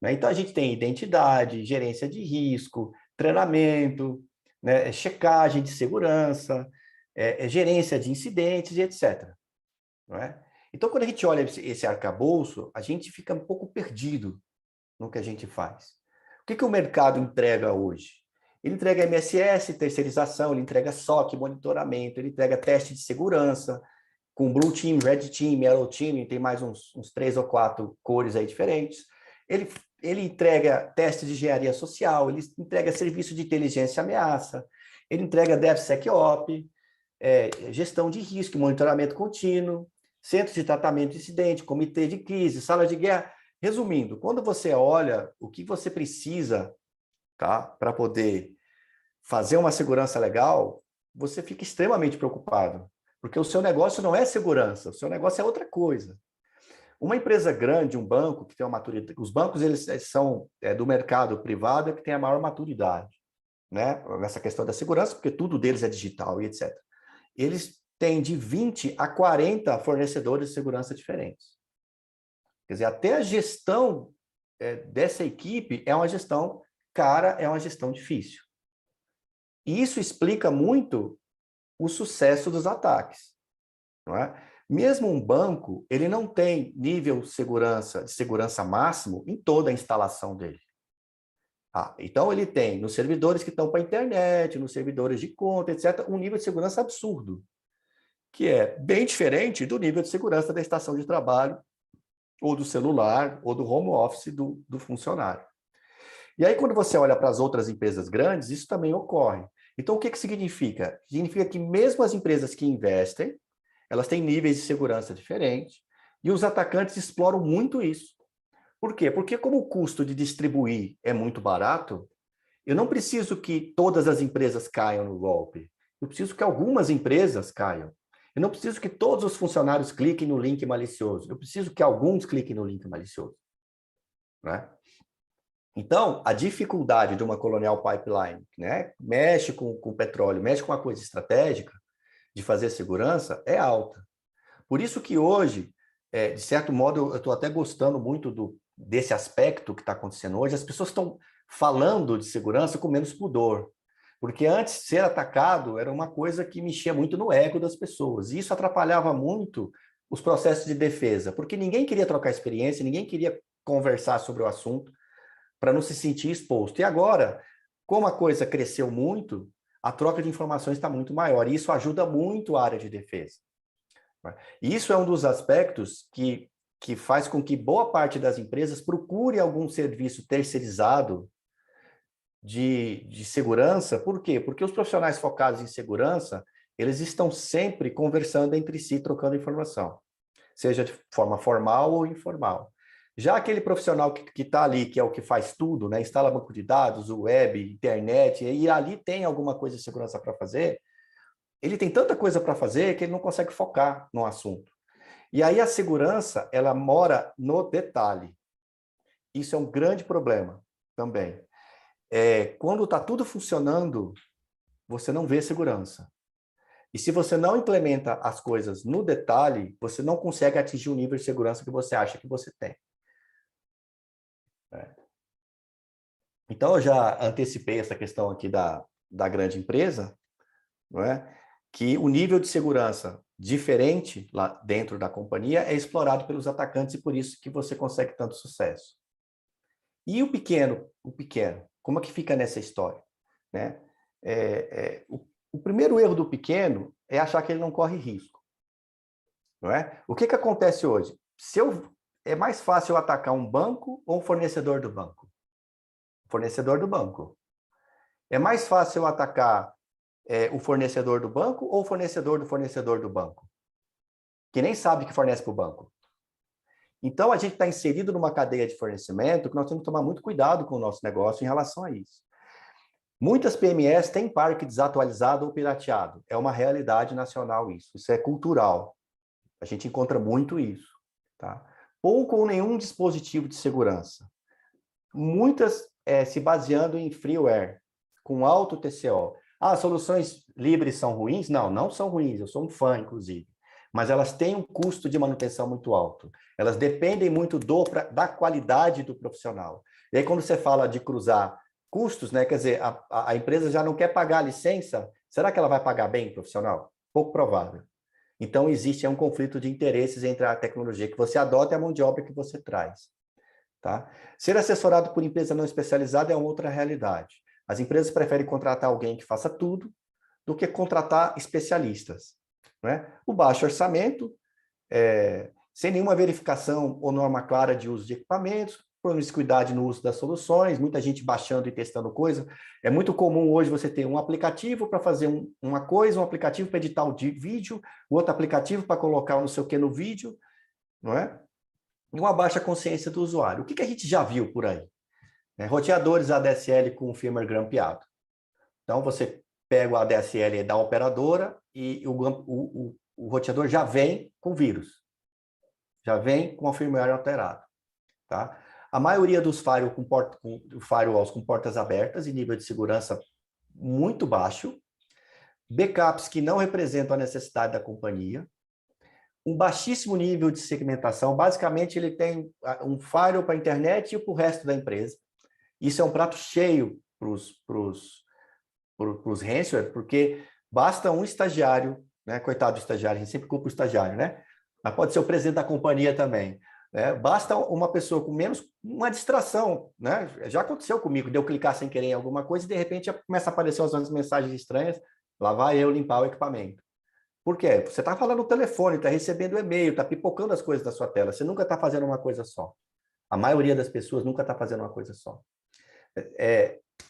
Né? Então, a gente tem identidade, gerência de risco, treinamento, né, checagem de segurança, gerência de incidentes e etc. Não é? Então, quando a gente olha esse arcabouço, a gente fica um pouco perdido no que a gente faz. O que o mercado entrega hoje? Ele entrega MSS, terceirização, ele entrega SOC, monitoramento, ele entrega teste de segurança, com Blue Team, Red Team, Yellow Team, tem mais uns 3 ou 4 cores aí diferentes. Ele entrega teste de engenharia social, ele entrega serviço de inteligência e ameaça, ele entrega DevSecOps, gestão de risco, monitoramento contínuo, centro de tratamento de incidente, comitê de crise, sala de guerra. Resumindo, quando você olha o que você precisa, tá, para poder fazer uma segurança legal, você fica extremamente preocupado, porque o seu negócio não é segurança, o seu negócio é outra coisa. Uma empresa grande, um banco que tem uma maturidade, os bancos eles são do mercado privado que tem a maior maturidade, né? Nessa questão da segurança, porque tudo deles é digital e etc. Eles têm de 20 a 40 fornecedores de segurança diferentes. Quer dizer, até a gestão dessa equipe é uma gestão cara, é uma gestão difícil. E isso explica muito o sucesso dos ataques, não é? Mesmo um banco, ele não tem nível de segurança máximo em toda a instalação dele. Então, ele tem nos servidores que estão para a internet, nos servidores de conta, etc., um nível de segurança absurdo, que é bem diferente do nível de segurança da estação de trabalho, ou do celular, ou do home office do funcionário. E aí, quando você olha para as outras empresas grandes, isso também ocorre. Então, o que significa? Significa que mesmo as empresas que investem, elas têm níveis de segurança diferentes, e os atacantes exploram muito isso. Por quê? Porque como o custo de distribuir é muito barato, eu não preciso que todas as empresas caiam no golpe. Eu preciso que algumas empresas caiam. Eu não preciso que todos os funcionários cliquem no link malicioso. Eu preciso que alguns cliquem no link malicioso. Né? Então, a dificuldade de uma Colonial Pipeline, né, mexe com o petróleo, mexe com uma coisa estratégica, de fazer segurança, é alta. Por isso que hoje, de certo modo, eu estou até gostando muito desse aspecto que está acontecendo hoje. As pessoas estão falando de segurança com menos pudor. Porque antes, ser atacado era uma coisa que mexia muito no ego das pessoas. E isso atrapalhava muito os processos de defesa, porque ninguém queria trocar experiência, ninguém queria conversar sobre o assunto para não se sentir exposto. E agora, como a coisa cresceu muito, a troca de informações está muito maior. E isso ajuda muito a área de defesa. E isso é um dos aspectos que faz com que boa parte das empresas procure algum serviço terceirizado de segurança. Por quê? Porque os profissionais focados em segurança, eles estão sempre conversando entre si, trocando informação, seja de forma formal ou informal. Já aquele profissional que está ali, que é o que faz tudo, né? Instala banco de dados, web, internet, e ali tem alguma coisa de segurança para fazer, ele tem tanta coisa para fazer que ele não consegue focar no assunto. E aí a segurança, ela mora no detalhe. Isso é um grande problema também. Quando está tudo funcionando, você não vê segurança. E se você não implementa as coisas no detalhe, você não consegue atingir o nível de segurança que você acha que você tem. Então, eu já antecipei essa questão aqui da grande empresa, não é? Que o nível de segurança diferente lá dentro da companhia é explorado pelos atacantes e por isso que você consegue tanto sucesso. E o pequeno, como é que fica nessa história? Né? O primeiro erro do pequeno é achar que ele não corre risco. Não é? O que acontece hoje? É mais fácil eu atacar um banco ou um fornecedor do banco? Fornecedor do banco. É mais fácil eu atacar o fornecedor do banco ou o fornecedor do banco? Que nem sabe que fornece para o banco. Então, a gente está inserido numa cadeia de fornecimento que nós temos que tomar muito cuidado com o nosso negócio em relação a isso. Muitas PMEs têm parque desatualizado ou pirateado. É uma realidade nacional isso. Isso é cultural. A gente encontra muito isso. Tá? Pouco ou nenhum dispositivo de segurança. Muitas se baseando em freeware, com alto TCO. As soluções livres são ruins? Não, não são ruins. Eu sou um fã, inclusive. Mas elas têm um custo de manutenção muito alto. Elas dependem muito da qualidade do profissional. E aí, quando você fala de cruzar custos, né, quer dizer, a empresa já não quer pagar a licença, será que ela vai pagar bem o profissional? Pouco provável. Então, existe um conflito de interesses entre a tecnologia que você adota e a mão de obra que você traz. Tá? Ser assessorado por empresa não especializada é uma outra realidade. As empresas preferem contratar alguém que faça tudo do que contratar especialistas. Né? O baixo orçamento, sem nenhuma verificação ou norma clara de uso de equipamentos, promiscuidade no uso das soluções, muita gente baixando e testando coisa. É muito comum hoje você ter um aplicativo para fazer uma coisa, um aplicativo para editar o vídeo, outro aplicativo para colocar não sei o que no vídeo, não é? E uma baixa consciência do usuário. O que a gente já viu por aí? Roteadores ADSL com firmware grampeado. Então, você pega o ADSL da operadora e o roteador já vem com vírus. Já vem com a firmware alterada. Tá? A maioria dos firewalls com portas abertas e nível de segurança muito baixo. Backups que não representam a necessidade da companhia. um baixíssimo nível de segmentação. Basicamente, ele tem um firewall para a internet e para o resto da empresa. Isso é um prato cheio para os ransomware, porque basta um estagiário, né? Coitado do estagiário, a gente sempre culpa o estagiário, né? Mas pode ser o presidente da companhia também. Né? Basta uma pessoa com menos uma distração, né? Já aconteceu comigo, de eu clicar sem querer em alguma coisa e de repente começa a aparecer umas mensagens estranhas, lá vai eu limpar o equipamento. Por quê? Você está falando no telefone, está recebendo e-mail, está pipocando as coisas da sua tela, você nunca está fazendo uma coisa só. A maioria das pessoas nunca está fazendo uma coisa só.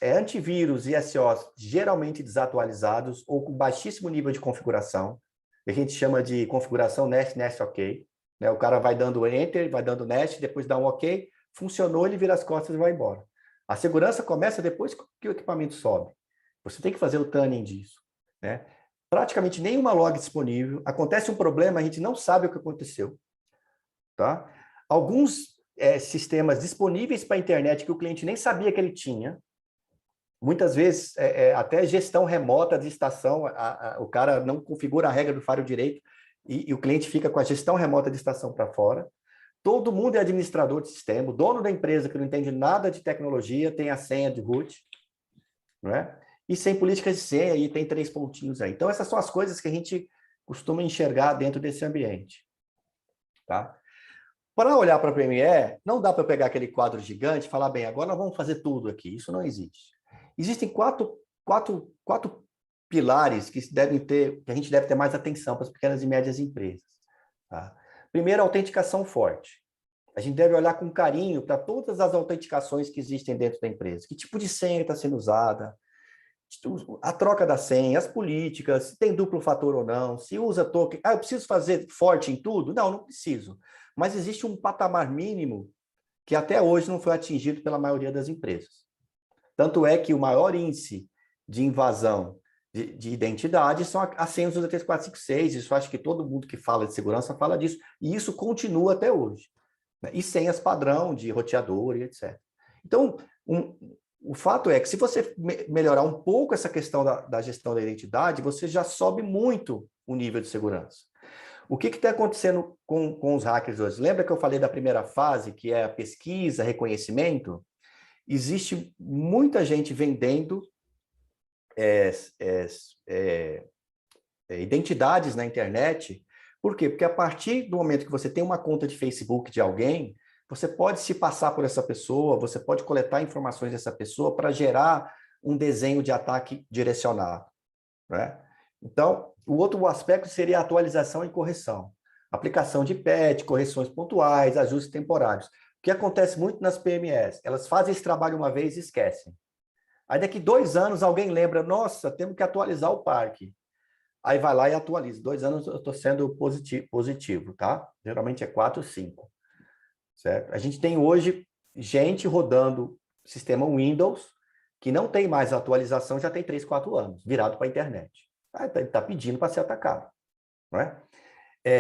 Antivírus e SOs geralmente desatualizados ou com baixíssimo nível de configuração, que a gente chama de configuração nest ok. Né? O cara vai dando enter, vai dando nest, depois dá um ok, funcionou, ele vira as costas e vai embora. A segurança começa depois que o equipamento sobe. Você tem que fazer o tuning disso. Né? Praticamente nenhuma log disponível. Acontece um problema, a gente não sabe o que aconteceu. Tá? Alguns sistemas disponíveis para a internet que o cliente nem sabia que ele tinha. Muitas vezes, até gestão remota de estação, o cara não configura a regra do firewall direito e o cliente fica com a gestão remota de estação para fora. Todo mundo é administrador de sistema, o dono da empresa que não entende nada de tecnologia tem a senha de root, não é? E sem políticas de senha, aí tem 3 pontinhos aí. Então, essas são as coisas que a gente costuma enxergar dentro desse ambiente. Tá? Para olhar para a PME, não dá para pegar aquele quadro gigante e falar, bem, agora nós vamos fazer tudo aqui. Isso não existe. Existem quatro pilares que a gente deve ter mais atenção para as pequenas e médias empresas. Tá? Primeiro, a autenticação forte. A gente deve olhar com carinho para todas as autenticações que existem dentro da empresa. Que tipo de senha está sendo usada, a troca da senha, as políticas, se tem duplo fator ou não, se usa token. Eu preciso fazer forte em tudo? Não, não preciso. Mas existe um patamar mínimo que até hoje não foi atingido pela maioria das empresas. Tanto é que o maior índice de invasão de identidade são as senhas do 3456. Isso acho que todo mundo que fala de segurança fala disso. E isso continua até hoje. Né? E senhas padrão de roteador e etc. Então, o fato é que se você melhorar um pouco essa questão da gestão da identidade, você já sobe muito o nível de segurança. O que está acontecendo com os hackers hoje? Lembra que eu falei da primeira fase, que é a pesquisa, reconhecimento? Existe muita gente vendendo identidades na internet. Por quê? Porque a partir do momento que você tem uma conta de Facebook de alguém, você pode se passar por essa pessoa, você pode coletar informações dessa pessoa para gerar um desenho de ataque direcionado. Né? Então, o outro aspecto seria a atualização e correção. Aplicação de patch, correções pontuais, ajustes temporários. O que acontece muito nas PMEs? Elas fazem esse trabalho uma vez e esquecem. Aí daqui 2 anos alguém lembra, nossa, temos que atualizar o parque. Aí vai lá e atualiza. 2 anos eu estou sendo positivo, tá? Geralmente é 4 ou 5. Certo? A gente tem hoje gente rodando sistema Windows que não tem mais atualização, já tem 3, 4 anos, virado para a internet. Está pedindo para ser atacado. Não é?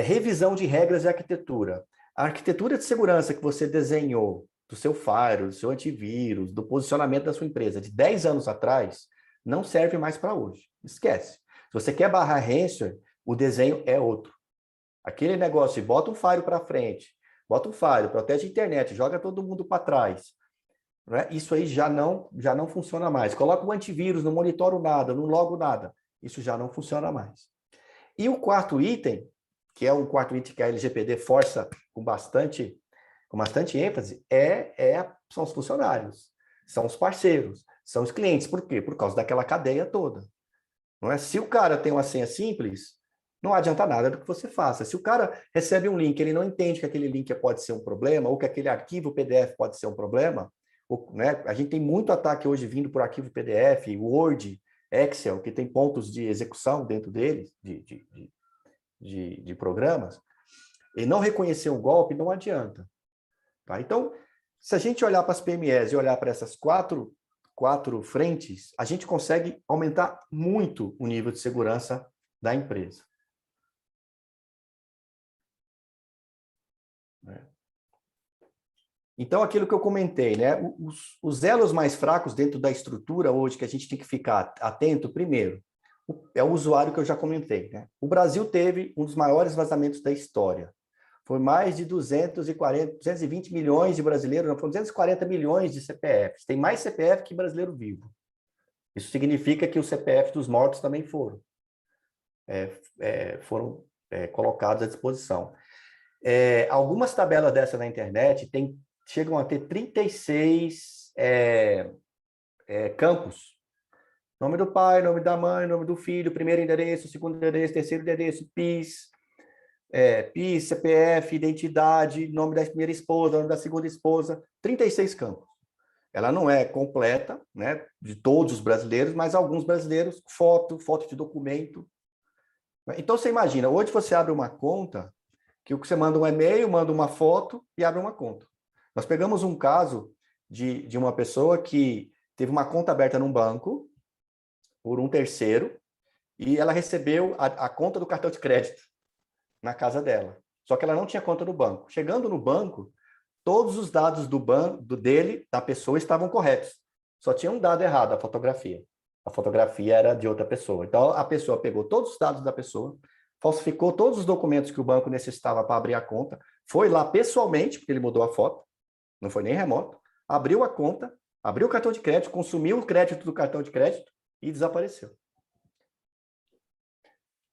Revisão de regras de arquitetura. A arquitetura de segurança que você desenhou do seu firewall, do seu antivírus, do posicionamento da sua empresa de 10 anos atrás, não serve mais para hoje. Esquece. Se você quer barrar ransomware, o desenho é outro. Aquele negócio de bota um firewall para frente, bota um firewall, protege a internet, joga todo mundo para trás. Né? Isso aí já não funciona mais. Coloca um antivírus, não monitoro nada, não logo nada. Isso já não funciona mais. E o quarto item, que é um quarto item que a LGPD força com bastante ênfase, são os funcionários, são os parceiros, são os clientes. Por quê? Por causa daquela cadeia toda. Não é? Se o cara tem uma senha simples, não adianta nada do que você faça. Se o cara recebe um link, ele não entende que aquele link pode ser um problema, ou que aquele arquivo PDF pode ser um problema, né? A gente tem muito ataque hoje vindo por arquivo PDF, Word, Excel, que tem pontos de execução dentro deles, de programas. E não reconhecer um golpe não adianta. Tá? Então, se a gente olhar para as PMEs e olhar para essas quatro frentes, a gente consegue aumentar muito o nível de segurança da empresa. Então, aquilo que eu comentei, né? Os elos mais fracos dentro da estrutura hoje que a gente tem que ficar atento, primeiro, é o usuário que eu já comentei, né? O Brasil teve um dos maiores vazamentos da história. Foi mais de 220 milhões de brasileiros, não, foram 240 milhões de CPFs. Tem mais CPF que brasileiro vivo. Isso significa que os CPF dos mortos também foram colocados à disposição. Algumas tabelas dessa na internet chegam a ter 36 campos. Nome do pai, nome da mãe, nome do filho, primeiro endereço, segundo endereço, terceiro endereço, PIS, CPF, identidade, nome da primeira esposa, nome da segunda esposa, 36 campos. Ela não é completa, né, de todos os brasileiros, mas alguns brasileiros, foto de documento. Então, você imagina, hoje você abre uma conta, que você manda um e-mail, manda uma foto e abre uma conta. Nós pegamos um caso de uma pessoa que teve uma conta aberta num banco, por um terceiro, e ela recebeu a conta do cartão de crédito na casa dela. Só que ela não tinha conta no banco. Chegando no banco, todos os dados do banco da pessoa estavam corretos. Só tinha um dado errado, a fotografia. A fotografia era de outra pessoa. Então, a pessoa pegou todos os dados da pessoa, falsificou todos os documentos que o banco necessitava para abrir a conta, foi lá pessoalmente, porque ele mudou a foto, não foi nem remoto, abriu a conta, abriu o cartão de crédito, consumiu o crédito do cartão de crédito e desapareceu.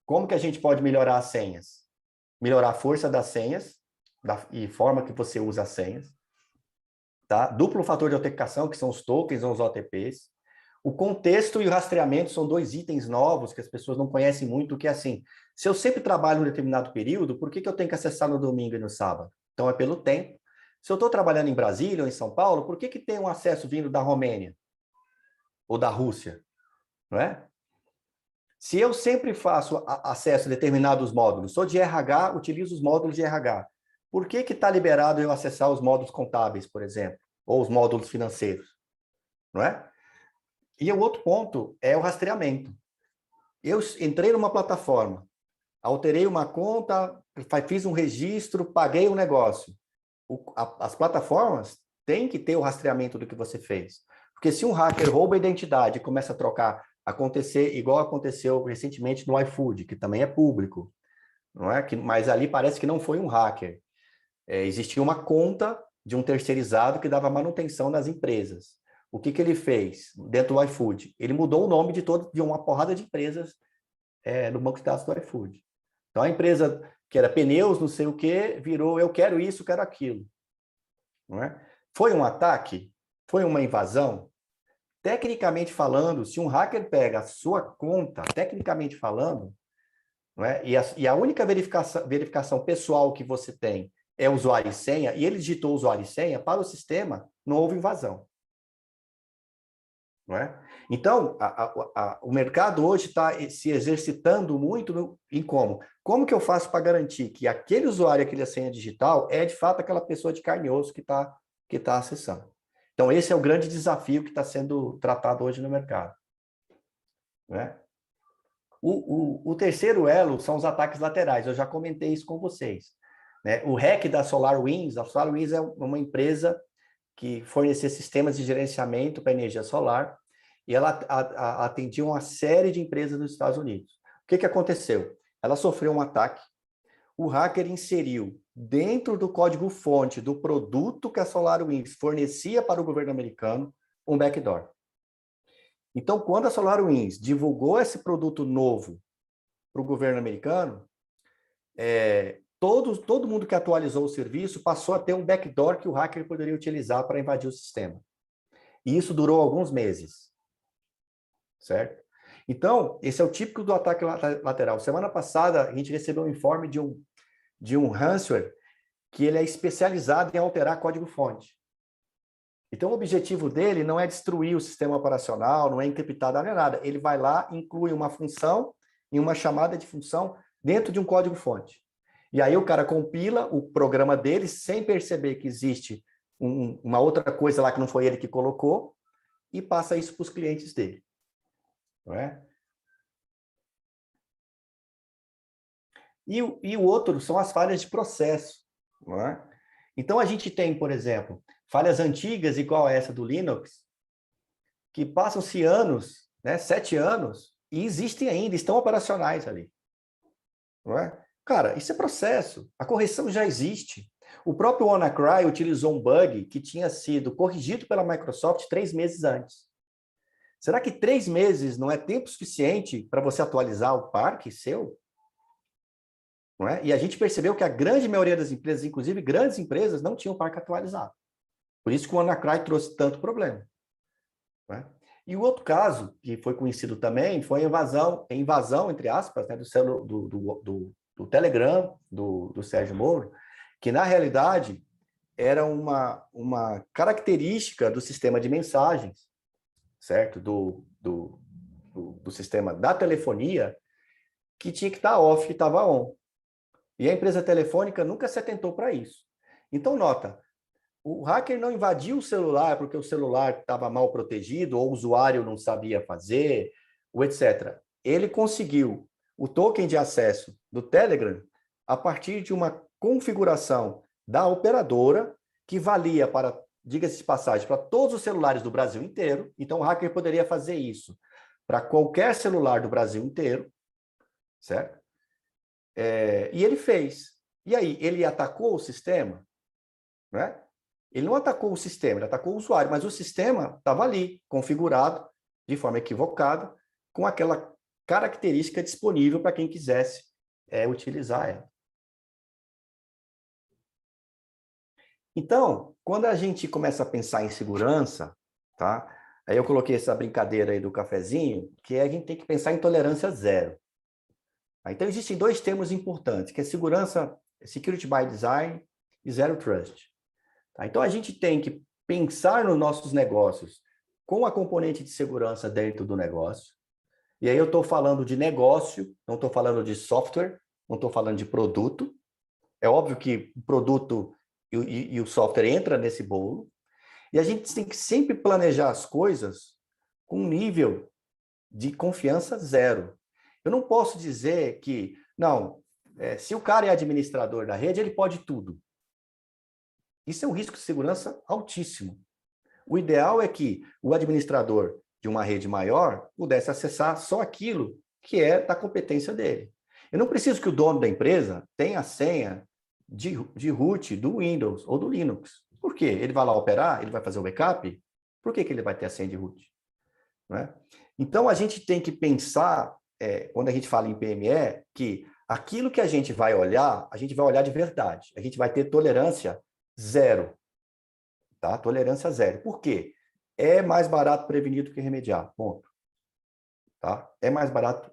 Como que a gente pode melhorar as senhas? Melhorar a força das senhas e forma que você usa as senhas. Tá? Duplo fator de autenticação, que são os tokens ou os OTPs. O contexto e o rastreamento são dois itens novos que as pessoas não conhecem muito, que é assim, se eu sempre trabalho em um determinado período, por que eu tenho que acessar no domingo e no sábado? Então, é pelo tempo. Se eu estou trabalhando em Brasília ou em São Paulo, por que tem um acesso vindo da Romênia? Ou da Rússia? Não é? Se eu sempre faço acesso a determinados módulos, sou de RH, utilizo os módulos de RH. Por que está liberado eu acessar os módulos contábeis, por exemplo? Ou os módulos financeiros? Não é? E o outro ponto é o rastreamento. Eu entrei numa plataforma, alterei uma conta, fiz um registro, paguei um negócio. As plataformas têm que ter o rastreamento do que você fez. Porque se um hacker rouba a identidade e começa a trocar, acontecer igual aconteceu recentemente no iFood, que também é público, não é? Mas ali parece que não foi um hacker. Existia uma conta de um terceirizado que dava manutenção nas empresas. O que ele fez dentro do iFood? Ele mudou o nome de uma porrada de empresas no banco de dados do iFood. Então, a empresa que era pneus, não sei o quê, virou eu quero isso, quero aquilo. Não é? Foi um ataque? Foi uma invasão? Tecnicamente falando, se um hacker pega a sua conta, tecnicamente falando, não é? E a única verificação pessoal que você tem é usuário e senha, e ele digitou usuário e senha, para o sistema não houve invasão. Não é? Então, o mercado hoje está se exercitando muito em como? Como que eu faço para garantir que aquele usuário, aquele senha digital, é de fato aquela pessoa de carne e osso que tá acessando? Então, esse é o grande desafio que está sendo tratado hoje no mercado. Né? O terceiro elo são os ataques laterais. Eu já comentei isso com vocês. Né? O hack da SolarWinds, a SolarWinds é uma empresa que fornecia sistemas de gerenciamento para energia solar, e ela atendia uma série de empresas nos Estados Unidos. O que aconteceu? Ela sofreu um ataque, o hacker inseriu dentro do código-fonte do produto que a SolarWinds fornecia para o governo americano um backdoor. Então, quando a SolarWinds divulgou esse produto novo para o governo americano, todo mundo que atualizou o serviço passou a ter um backdoor que o hacker poderia utilizar para invadir o sistema. E isso durou alguns meses. Certo? Então, esse é o típico do ataque lateral. Semana passada, a gente recebeu um informe de um ransomware que ele é especializado em alterar código-fonte. Então, o objetivo dele não é destruir o sistema operacional, não é encriptar, não é nada. Ele vai lá, inclui uma função e uma chamada de função dentro de um código-fonte. E aí o cara compila o programa dele sem perceber que existe uma outra coisa lá que não foi ele que colocou e passa isso para os clientes dele. Não é? E o outro são as falhas de processo. Não é? Então, a gente tem, por exemplo, falhas antigas, igual essa do Linux, que passam-se anos, né, 7 anos, E existem ainda, estão operacionais ali. Não é? Cara, isso é processo. A correção já existe. O próprio WannaCry utilizou um bug que tinha sido corrigido pela Microsoft 3 meses antes. Será que 3 meses não é tempo suficiente para você atualizar o parque seu? Não é? E a gente percebeu que a grande maioria das empresas, inclusive grandes empresas, não tinham o parque atualizado. Por isso que o WannaCry trouxe tanto problema. Não é? E o outro caso, que foi conhecido também, foi a invasão entre aspas, né, do Telegram, do Sérgio Moro, que na realidade era uma característica do sistema de mensagens, certo? Do sistema da telefonia, que tinha que estar off e estava on. E a empresa telefônica nunca se atentou para isso. Então, nota, o hacker não invadiu o celular porque o celular estava mal protegido ou o usuário não sabia fazer, ou etc. Ele conseguiu o token de acesso do Telegram a partir de uma configuração da operadora que valia para, diga-se de passagem, para todos os celulares do Brasil inteiro. Então, o hacker poderia fazer isso para qualquer celular do Brasil inteiro, certo? E ele fez. E aí, ele atacou o sistema? Né? Ele não atacou o sistema, ele atacou o usuário, mas o sistema estava ali, configurado de forma equivocada, com aquela característica disponível para quem quisesse utilizar ela. Então, quando a gente começa a pensar em segurança, tá? Aí eu coloquei essa brincadeira aí do cafezinho, que a gente tem que pensar em tolerância zero. Então, existem 2 termos importantes, que é segurança, security by design e zero trust. Tá? Então, a gente tem que pensar nos nossos negócios com a componente de segurança dentro do negócio. E aí eu estou falando de negócio, não estou falando de software, não estou falando de produto. É óbvio que o produto e o software entram nesse bolo. E a gente tem que sempre planejar as coisas com um nível de confiança zero. Eu não posso dizer que, não, se o cara é administrador da rede, ele pode tudo. Isso é um risco de segurança altíssimo. O ideal é que o administrador de uma rede maior pudesse acessar só aquilo que é da competência dele. Eu não preciso que o dono da empresa tenha a senha de root do Windows ou do Linux. Por quê? Ele vai lá operar, ele vai fazer o backup, por que ele vai ter a senha de root? Não é? Então, a gente tem que pensar, quando a gente fala em PME, que aquilo que a gente vai olhar de verdade. A gente vai ter tolerância zero. Tá? Tolerância zero. Por quê? É mais barato prevenir do que remediar. Ponto. Tá? É mais barato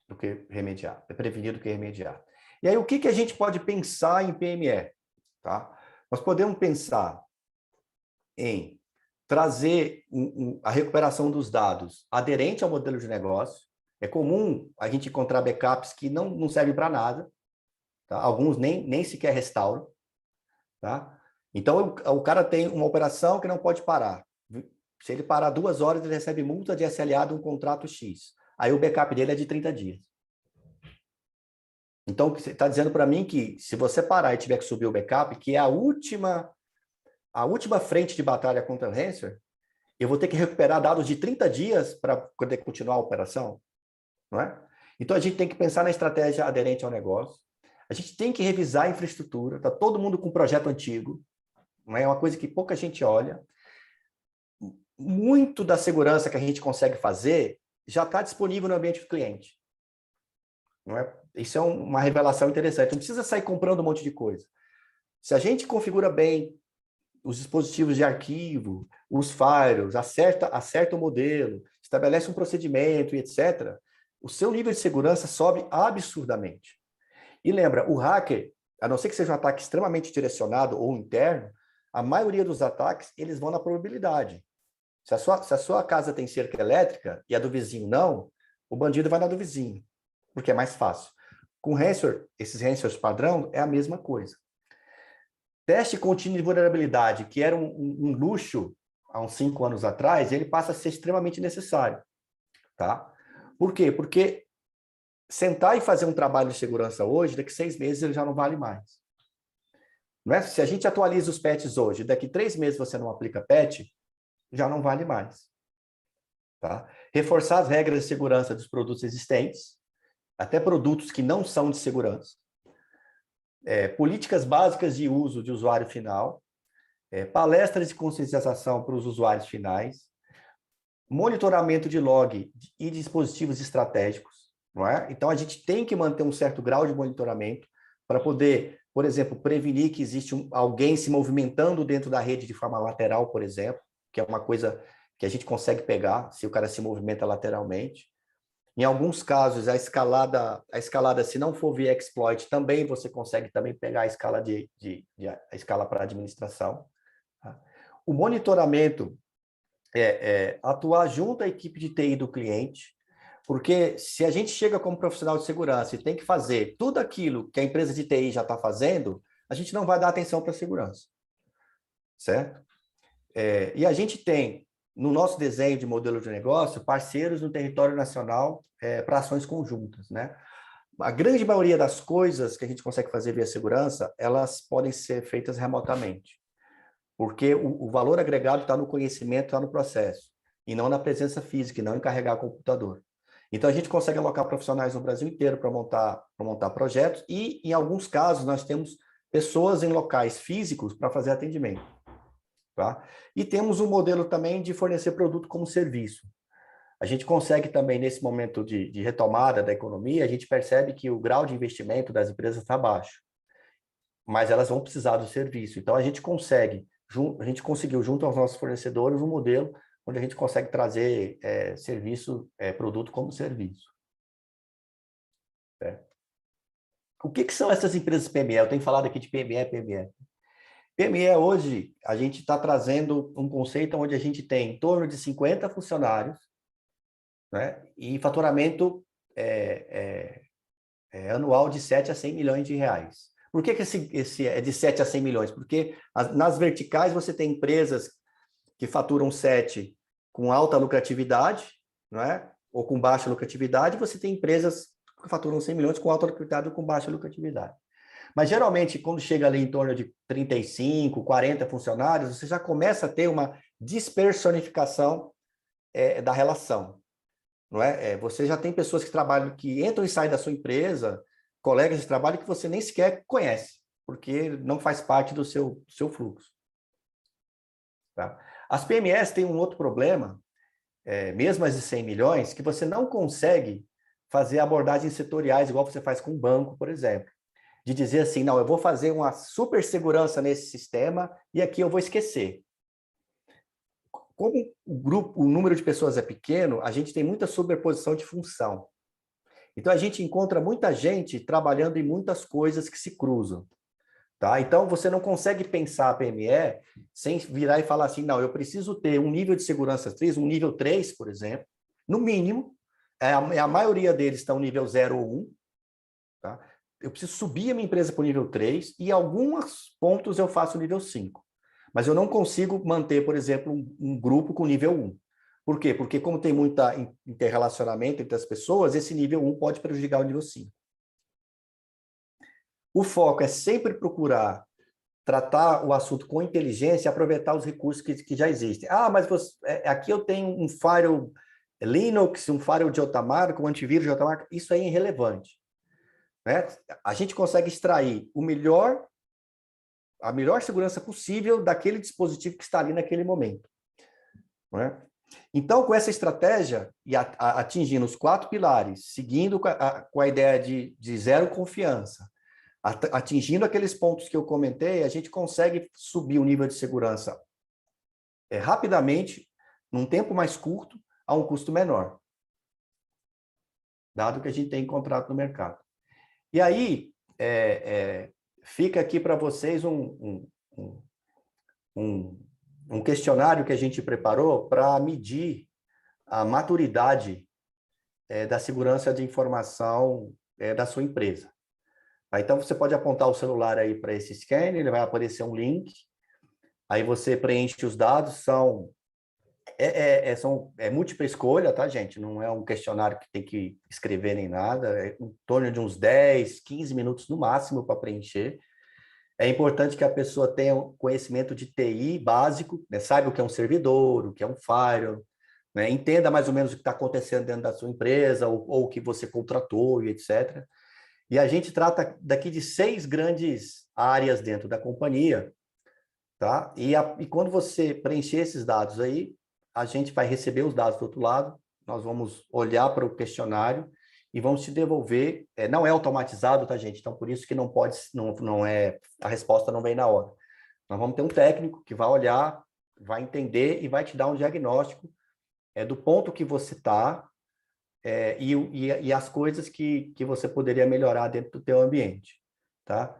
do que remediar. É prevenir do que remediar. E aí, o que a gente pode pensar em PME? Tá? Nós podemos pensar em trazer a recuperação dos dados aderente ao modelo de negócio. É comum a gente encontrar backups que não servem para nada. Tá? Alguns nem sequer restauram. Tá? Então, o cara tem uma operação que não pode parar. Se ele parar 2 horas, ele recebe multa de SLA de um contrato X. Aí o backup dele é de 30 dias. Então, você está dizendo para mim que se você parar e tiver que subir o backup, que é a última frente de batalha contra o ransomware, eu vou ter que recuperar dados de 30 dias para poder continuar a operação? Não é? Então, a gente tem que pensar na estratégia aderente ao negócio. A gente tem que revisar a infraestrutura. Está todo mundo com um projeto antigo. Não é uma coisa que pouca gente olha. Muito da segurança que a gente consegue fazer já está disponível no ambiente do cliente. Não é? Isso é uma revelação interessante. Não precisa sair comprando um monte de coisa. Se a gente configura bem os dispositivos de arquivo, os firewalls, acerta o modelo, estabelece um procedimento e etc., o seu nível de segurança sobe absurdamente. E lembra, o hacker, a não ser que seja um ataque extremamente direcionado ou interno, a maioria dos ataques, eles vão na probabilidade. Se a sua casa tem cerca elétrica e a do vizinho não, o bandido vai na do vizinho, porque é mais fácil. Com ransomware, esses ransomwares padrão, é a mesma coisa. Teste contínuo de vulnerabilidade, que era um luxo há uns 5 anos atrás, ele passa a ser extremamente necessário. Tá? Por quê? Porque sentar e fazer um trabalho de segurança hoje, daqui 6 meses ele já não vale mais. Não é? Se a gente atualiza os patches hoje, daqui 3 meses você não aplica patch, já não vale mais. tá? Reforçar as regras de segurança dos produtos existentes, até produtos que não são de segurança. Políticas básicas de uso de usuário final, palestras de conscientização para os usuários finais, monitoramento de log e dispositivos estratégicos, não é? Então, a gente tem que manter um certo grau de monitoramento para poder, por exemplo, prevenir que existe alguém se movimentando dentro da rede de forma lateral, por exemplo, que é uma coisa que a gente consegue pegar se o cara se movimenta lateralmente. Em alguns casos, a escalada, se não for via exploit, também você consegue também pegar a escala a escala para administração. Tá? O monitoramento atuar junto à equipe de TI do cliente, porque se a gente chega como profissional de segurança e tem que fazer tudo aquilo que a empresa de TI já está fazendo, a gente não vai dar atenção para a segurança, certo? E a gente tem, no nosso desenho de modelo de negócio, parceiros no território nacional para ações conjuntas, né? A grande maioria das coisas que a gente consegue fazer via segurança, elas podem ser feitas remotamente, porque o valor agregado está no conhecimento, está no processo, e não na presença física, e não em carregar computador. Então, a gente consegue alocar profissionais no Brasil inteiro para montar projetos, e, em alguns casos, nós temos pessoas em locais físicos para fazer atendimento. Tá? E temos um modelo também de fornecer produto como serviço. A gente consegue também, nesse momento de retomada da economia, a gente percebe que o grau de investimento das empresas está baixo, mas elas vão precisar do serviço. Então, a gente conseguiu, junto aos nossos fornecedores, um modelo onde a gente consegue trazer produto como serviço. O que são essas empresas PME? Eu tenho falado aqui de PME. PME hoje, a gente está trazendo um conceito onde a gente tem em torno de 50 funcionários, né, e faturamento anual de 7 a 100 milhões de reais. Por que esse é de 7 a 100 milhões? Porque nas verticais você tem empresas que faturam 7 com alta lucratividade, não é? Ou com baixa lucratividade, você tem empresas que faturam 100 milhões com alta lucratividade ou com baixa lucratividade. Mas, geralmente, quando chega ali em torno de 35, 40 funcionários, você já começa a ter uma dispersonificação da relação. Não é? Você já tem pessoas que trabalham, que entram e saem da sua empresa, colegas de trabalho que você nem sequer conhece, porque não faz parte do seu fluxo. Tá? As PMEs têm um outro problema, mesmo as de 100 milhões, que você não consegue fazer abordagens setoriais, igual você faz com um banco, por exemplo. De dizer assim, não, eu vou fazer uma super segurança nesse sistema e aqui eu vou esquecer. Como o número de pessoas é pequeno, a gente tem muita sobreposição de função. Então, a gente encontra muita gente trabalhando em muitas coisas que se cruzam. Tá? Então, você não consegue pensar a PME sem virar e falar assim, não, eu preciso ter um nível de segurança 3, um nível 3, por exemplo, no mínimo, a maioria deles estão nível 0 ou 1, tá? Eu preciso subir a minha empresa para o nível 3 e em alguns pontos eu faço o nível 5. Mas eu não consigo manter, por exemplo, um grupo com nível 1. Por quê? Porque como tem muito interrelacionamento entre as pessoas, esse nível 1 pode prejudicar o nível 5. O foco é sempre procurar tratar o assunto com inteligência e aproveitar os recursos que já existem. Ah, mas aqui eu tenho um firewall Linux, um firewall de outra marca, um antivírus de outra marca. Isso aí é irrelevante. Né? A gente consegue extrair a melhor segurança possível daquele dispositivo que está ali naquele momento. Não é? Então, com essa estratégia, e atingindo os 4 pilares, seguindo com a ideia de zero confiança, atingindo aqueles pontos que eu comentei, a gente consegue subir o nível de segurança rapidamente, num tempo mais curto, a um custo menor, dado que a gente tem encontrado no mercado. E aí, fica aqui para vocês um questionário que a gente preparou para medir a maturidade da segurança de informação da sua empresa. Então, você pode apontar o celular aí para esse scanner, ele vai aparecer um link, aí você preenche os dados, são múltipla escolha, tá, gente? Não é um questionário que tem que escrever nem nada, é em torno de uns 10, 15 minutos no máximo para preencher. É importante que a pessoa tenha um conhecimento de TI básico, né? Saiba o que é um servidor, o que é um firewall, né? Entenda mais ou menos o que está acontecendo dentro da sua empresa, ou o que você contratou, e etc. E a gente trata daqui de 6 grandes áreas dentro da companhia, tá? E quando você preencher esses dados aí, a gente vai receber os dados do outro lado, nós vamos olhar para o questionário e vamos te devolver. Não é automatizado, tá, gente? Então, por isso que não pode, não é, a resposta não vem na hora. Nós vamos ter um técnico que vai olhar, vai entender e vai te dar um diagnóstico do ponto que você está e as coisas que você poderia melhorar dentro do teu ambiente, tá?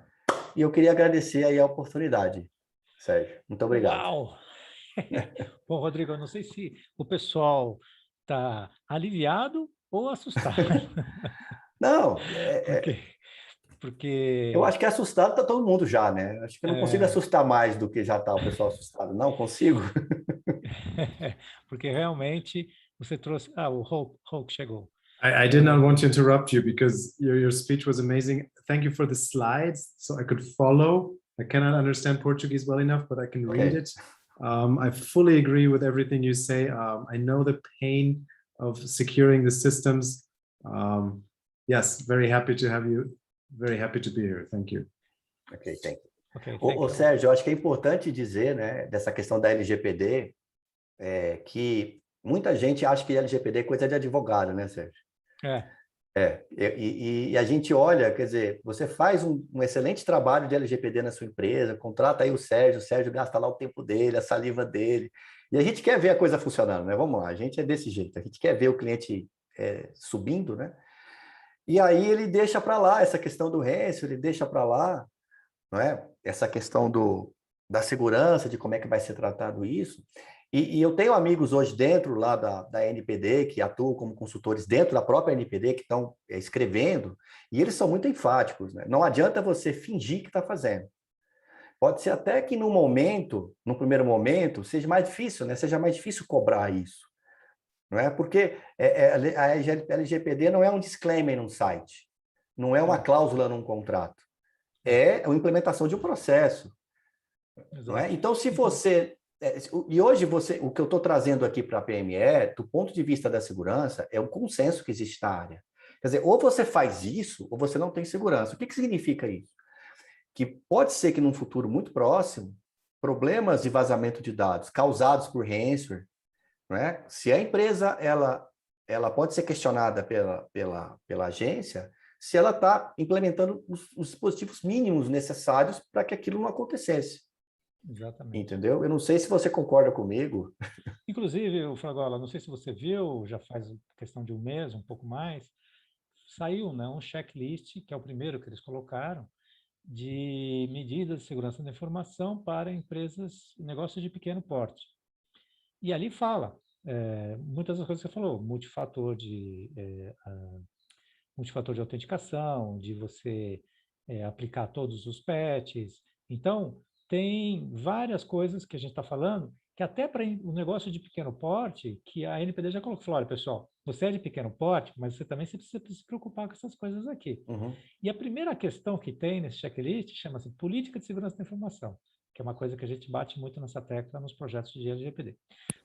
E eu queria agradecer aí a oportunidade, Sérgio. Muito obrigado. Uau! Bom, Rodrigo, eu não sei se o pessoal está aliviado ou assustado. Não, Porque, eu porque acho que assustado está todo mundo já, né? Acho que eu não consigo é, assustar mais do que já está o pessoal assustado. Não consigo? porque realmente você trouxe... o Hulk chegou. I did not want to interrupt you because your speech was amazing. Thank you for the slides so I could follow. I cannot understand Portuguese well enough, but I can read it. I fully agree with everything you say. I know the pain of securing the systems. Yes, very happy to have you. Very happy to be here. Thank you. Ok, thank you. Okay, thank you. Sérgio, eu acho que é importante dizer, né, dessa questão da LGPD, que muita gente acha que LGPD é coisa de advogado, né, Sérgio? E a gente olha, quer dizer, você faz um excelente trabalho de LGPD na sua empresa, contrata aí o Sérgio gasta lá o tempo dele, a saliva dele, e a gente quer ver a coisa funcionando, né? Vamos lá, a gente é desse jeito, a gente quer ver o cliente subindo, né? E aí ele deixa para lá essa questão do ranço, ele deixa para lá, não é? Essa questão da segurança, de como é que vai ser tratado isso. E eu tenho amigos hoje dentro lá da NPD, que atuam como consultores dentro da própria NPD, que estão escrevendo, e eles são muito enfáticos, né? Não adianta você fingir que está fazendo. Pode ser até que no primeiro momento, seja mais difícil, né? Seja mais difícil cobrar isso. Não é? Porque a LGPD não é um disclaimer num site, não é uma cláusula num contrato, é a implementação de um processo. Não é? Então, se você... E hoje, o que eu estou trazendo aqui para a PME, do ponto de vista da segurança, é um consenso que existe na área. Quer dizer, ou você faz isso, ou você não tem segurança. O que significa isso? Que pode ser que num futuro muito próximo, problemas de vazamento de dados causados por ransomware, não é? Se a empresa ela pode ser questionada pela agência se ela está implementando os dispositivos mínimos necessários para que aquilo não acontecesse. Exatamente. Entendeu? Eu não sei se você concorda comigo. Inclusive, Fragola, não sei se você viu, já faz questão de um mês, um pouco mais, saiu, né, um checklist, que é o primeiro que eles colocaram, de medidas de segurança da informação para empresas, negócios de pequeno porte. E ali fala, muitas das coisas que você falou, multifator de autenticação, de você aplicar todos os patches. Então, tem várias coisas que a gente está falando, que até para o negócio de pequeno porte, que a NPD já colocou, olha, pessoal, você é de pequeno porte, mas você também precisa se preocupar com essas coisas aqui. Uhum. E a primeira questão que tem nesse checklist chama-se Política de Segurança da Informação, que é uma coisa que a gente bate muito nessa tecla nos projetos de LGPD.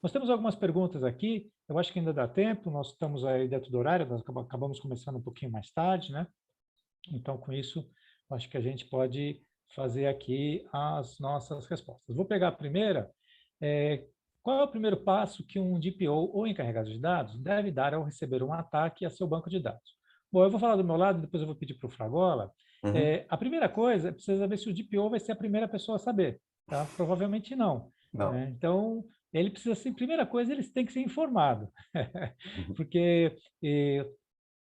Nós temos algumas perguntas aqui, eu acho que ainda dá tempo, nós estamos aí dentro do horário, nós acabamos começando um pouquinho mais tarde, né? Então, com isso, acho que a gente pode fazer aqui as nossas respostas. Vou pegar a primeira. Qual é o primeiro passo que um DPO ou encarregado de dados deve dar ao receber um ataque a seu banco de dados? Bom, eu vou falar do meu lado, depois eu vou pedir para o Fragola. Uhum. A primeira coisa é precisa saber se o DPO vai ser a primeira pessoa a saber. Tá? Provavelmente não. Não. Né? Então, ele precisa ser, primeira coisa, eles têm que ser informado. Porque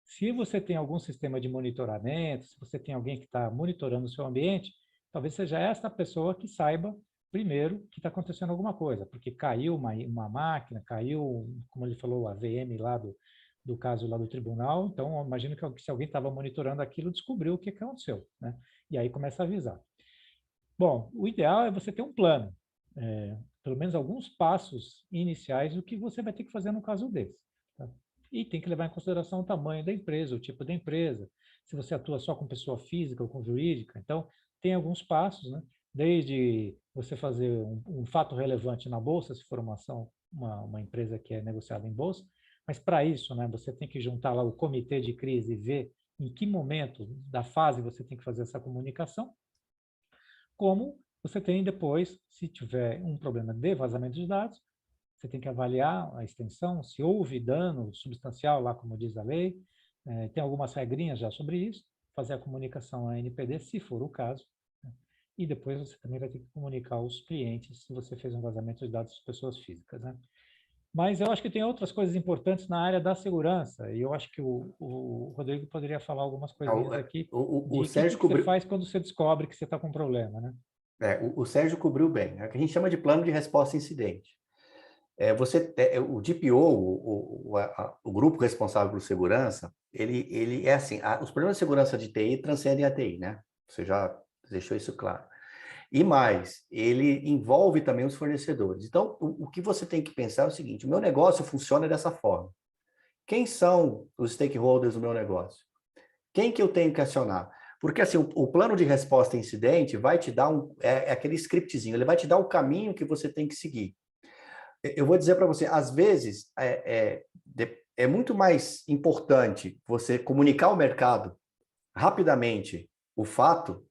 se você tem algum sistema de monitoramento, se você tem alguém que está monitorando o seu ambiente, talvez seja essa pessoa que saiba primeiro que está acontecendo alguma coisa, porque caiu uma máquina, caiu, como ele falou, a VM lá do caso lá do tribunal, então eu imagino que se alguém estava monitorando aquilo, descobriu o que aconteceu, né? E aí começa a avisar. Bom, o ideal é você ter um plano, pelo menos alguns passos iniciais do que você vai ter que fazer no caso desse. Tá? E tem que levar em consideração o tamanho da empresa, o tipo da empresa, se você atua só com pessoa física ou com jurídica. Então, tem alguns passos, né? Desde você fazer um fato relevante na bolsa, se for uma ação, uma empresa que é negociada em bolsa, mas para isso, né, você tem que juntar lá o comitê de crise e ver em que momento da fase você tem que fazer essa comunicação, como você tem depois, se tiver um problema de vazamento de dados, você tem que avaliar a extensão, se houve dano substancial, lá como diz a lei, tem algumas regrinhas já sobre isso, fazer a comunicação à NPD, se for o caso, né? E depois você também vai ter que comunicar aos clientes se você fez um vazamento de dados de pessoas físicas, né? Mas eu acho que tem outras coisas importantes na área da segurança, e eu acho que o Rodrigo poderia falar algumas coisinhas aqui O de Sérgio que você cobriu, faz quando você descobre que você está com um problema, né? o Sérgio cobriu bem. É o que a gente chama de plano de resposta a incidente. O DPO, o grupo responsável por segurança, ele é assim, os problemas de segurança de TI transcendem a TI, né? Você já deixou isso claro. E mais, ele envolve também os fornecedores. Então, o que você tem que pensar é o seguinte, o meu negócio funciona dessa forma. Quem são os stakeholders do meu negócio? Quem que eu tenho que acionar? Porque assim, o plano de resposta a incidente vai te dar aquele scriptzinho, ele vai te dar o caminho que você tem que seguir. Eu vou dizer para você, às vezes, é muito mais importante você comunicar ao mercado rapidamente o fato,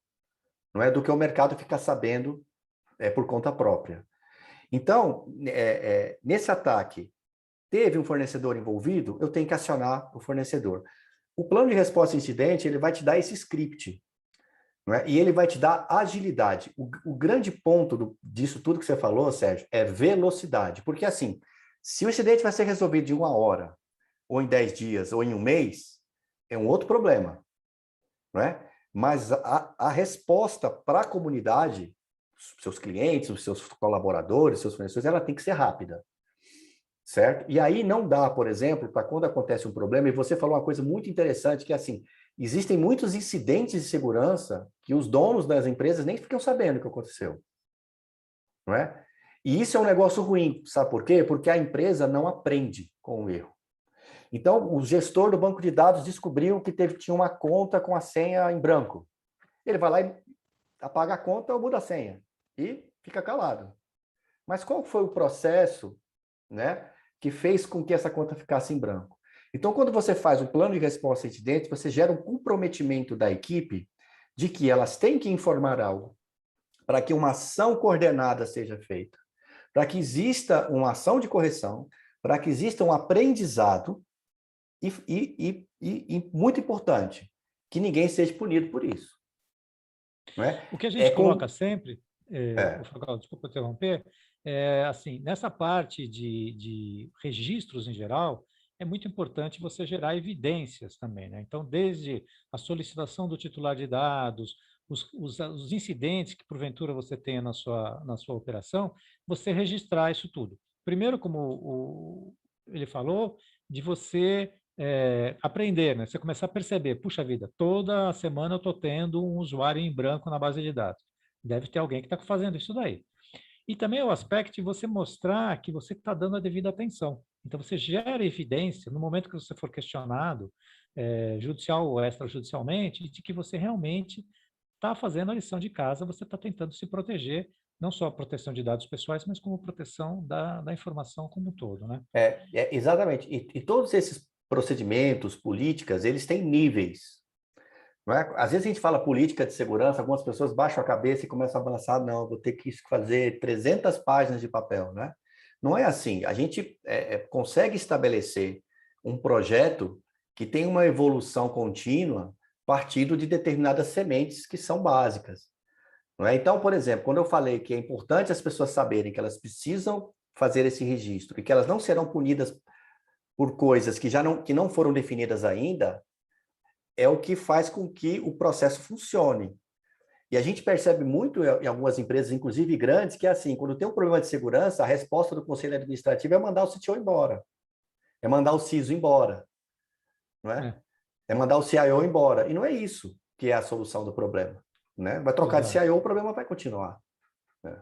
não é, do que o mercado ficar sabendo por conta própria. Então, nesse ataque, teve um fornecedor envolvido, eu tenho que acionar o fornecedor. O plano de resposta a incidente, ele vai te dar esse script, não é? E ele vai te dar agilidade. O grande ponto disso tudo que você falou, Sérgio, é velocidade. Porque, assim, se o incidente vai ser resolvido em 1 hora, ou em 10 dias, ou em 1 mês, é um outro problema, não é? Mas a resposta para a comunidade, seus clientes, os seus colaboradores, seus fornecedores, ela tem que ser rápida, certo? E aí não dá, por exemplo, para quando acontece um problema, e você falou uma coisa muito interessante, que é assim, existem muitos incidentes de segurança que os donos das empresas nem ficam sabendo o que aconteceu, não é? E isso é um negócio ruim, sabe por quê? Porque a empresa não aprende com o erro. Então, o gestor do banco de dados descobriu que tinha uma conta com a senha em branco. Ele vai lá e apaga a conta ou muda a senha e fica calado. Mas qual foi o processo, né, que fez com que essa conta ficasse em branco? Então, quando você faz um plano de resposta a incidentes, você gera um comprometimento da equipe de que elas têm que informar algo para que uma ação coordenada seja feita, para que exista uma ação de correção, para que exista um aprendizado e muito importante, que ninguém seja punido por isso. Não é? O que a gente coloca sempre, É. desculpa interromper, assim, nessa parte de registros em geral, é muito importante você gerar evidências também, né? Então, desde a solicitação do titular de dados, os incidentes que porventura você tenha na sua operação, você registrar isso tudo. Primeiro, como ele falou, de você aprender, né? Você começar a perceber, puxa vida, toda semana eu estou tendo um usuário em branco na base de dados. Deve ter alguém que está fazendo isso daí. E também o aspecto de você mostrar que você está dando a devida atenção. Então, você gera evidência no momento que você for questionado, judicial ou extrajudicialmente, de que você realmente está fazendo a lição de casa, você está tentando se proteger, não só a proteção de dados pessoais, mas como proteção da informação como um todo, né? Exatamente. E todos esses procedimentos, políticas, eles têm níveis. Não é? Às vezes a gente fala política de segurança, algumas pessoas baixam a cabeça e começam a balançar, não, vou ter que fazer 300 páginas de papel, né? Não é assim. A gente consegue estabelecer um projeto que tem uma evolução contínua partindo de determinadas sementes que são básicas. Não é? Então, por exemplo, quando eu falei que é importante as pessoas saberem que elas precisam fazer esse registro e que elas não serão punidas por coisas que não foram definidas ainda, é o que faz com que o processo funcione. E a gente percebe muito em algumas empresas, inclusive grandes, que é assim, quando tem um problema de segurança, a resposta do conselho administrativo é mandar o CTO embora, é mandar o CISO embora, não é? É mandar o CIO embora. E não é isso que é a solução do problema, né? Vai trocar de CIO, o problema vai continuar.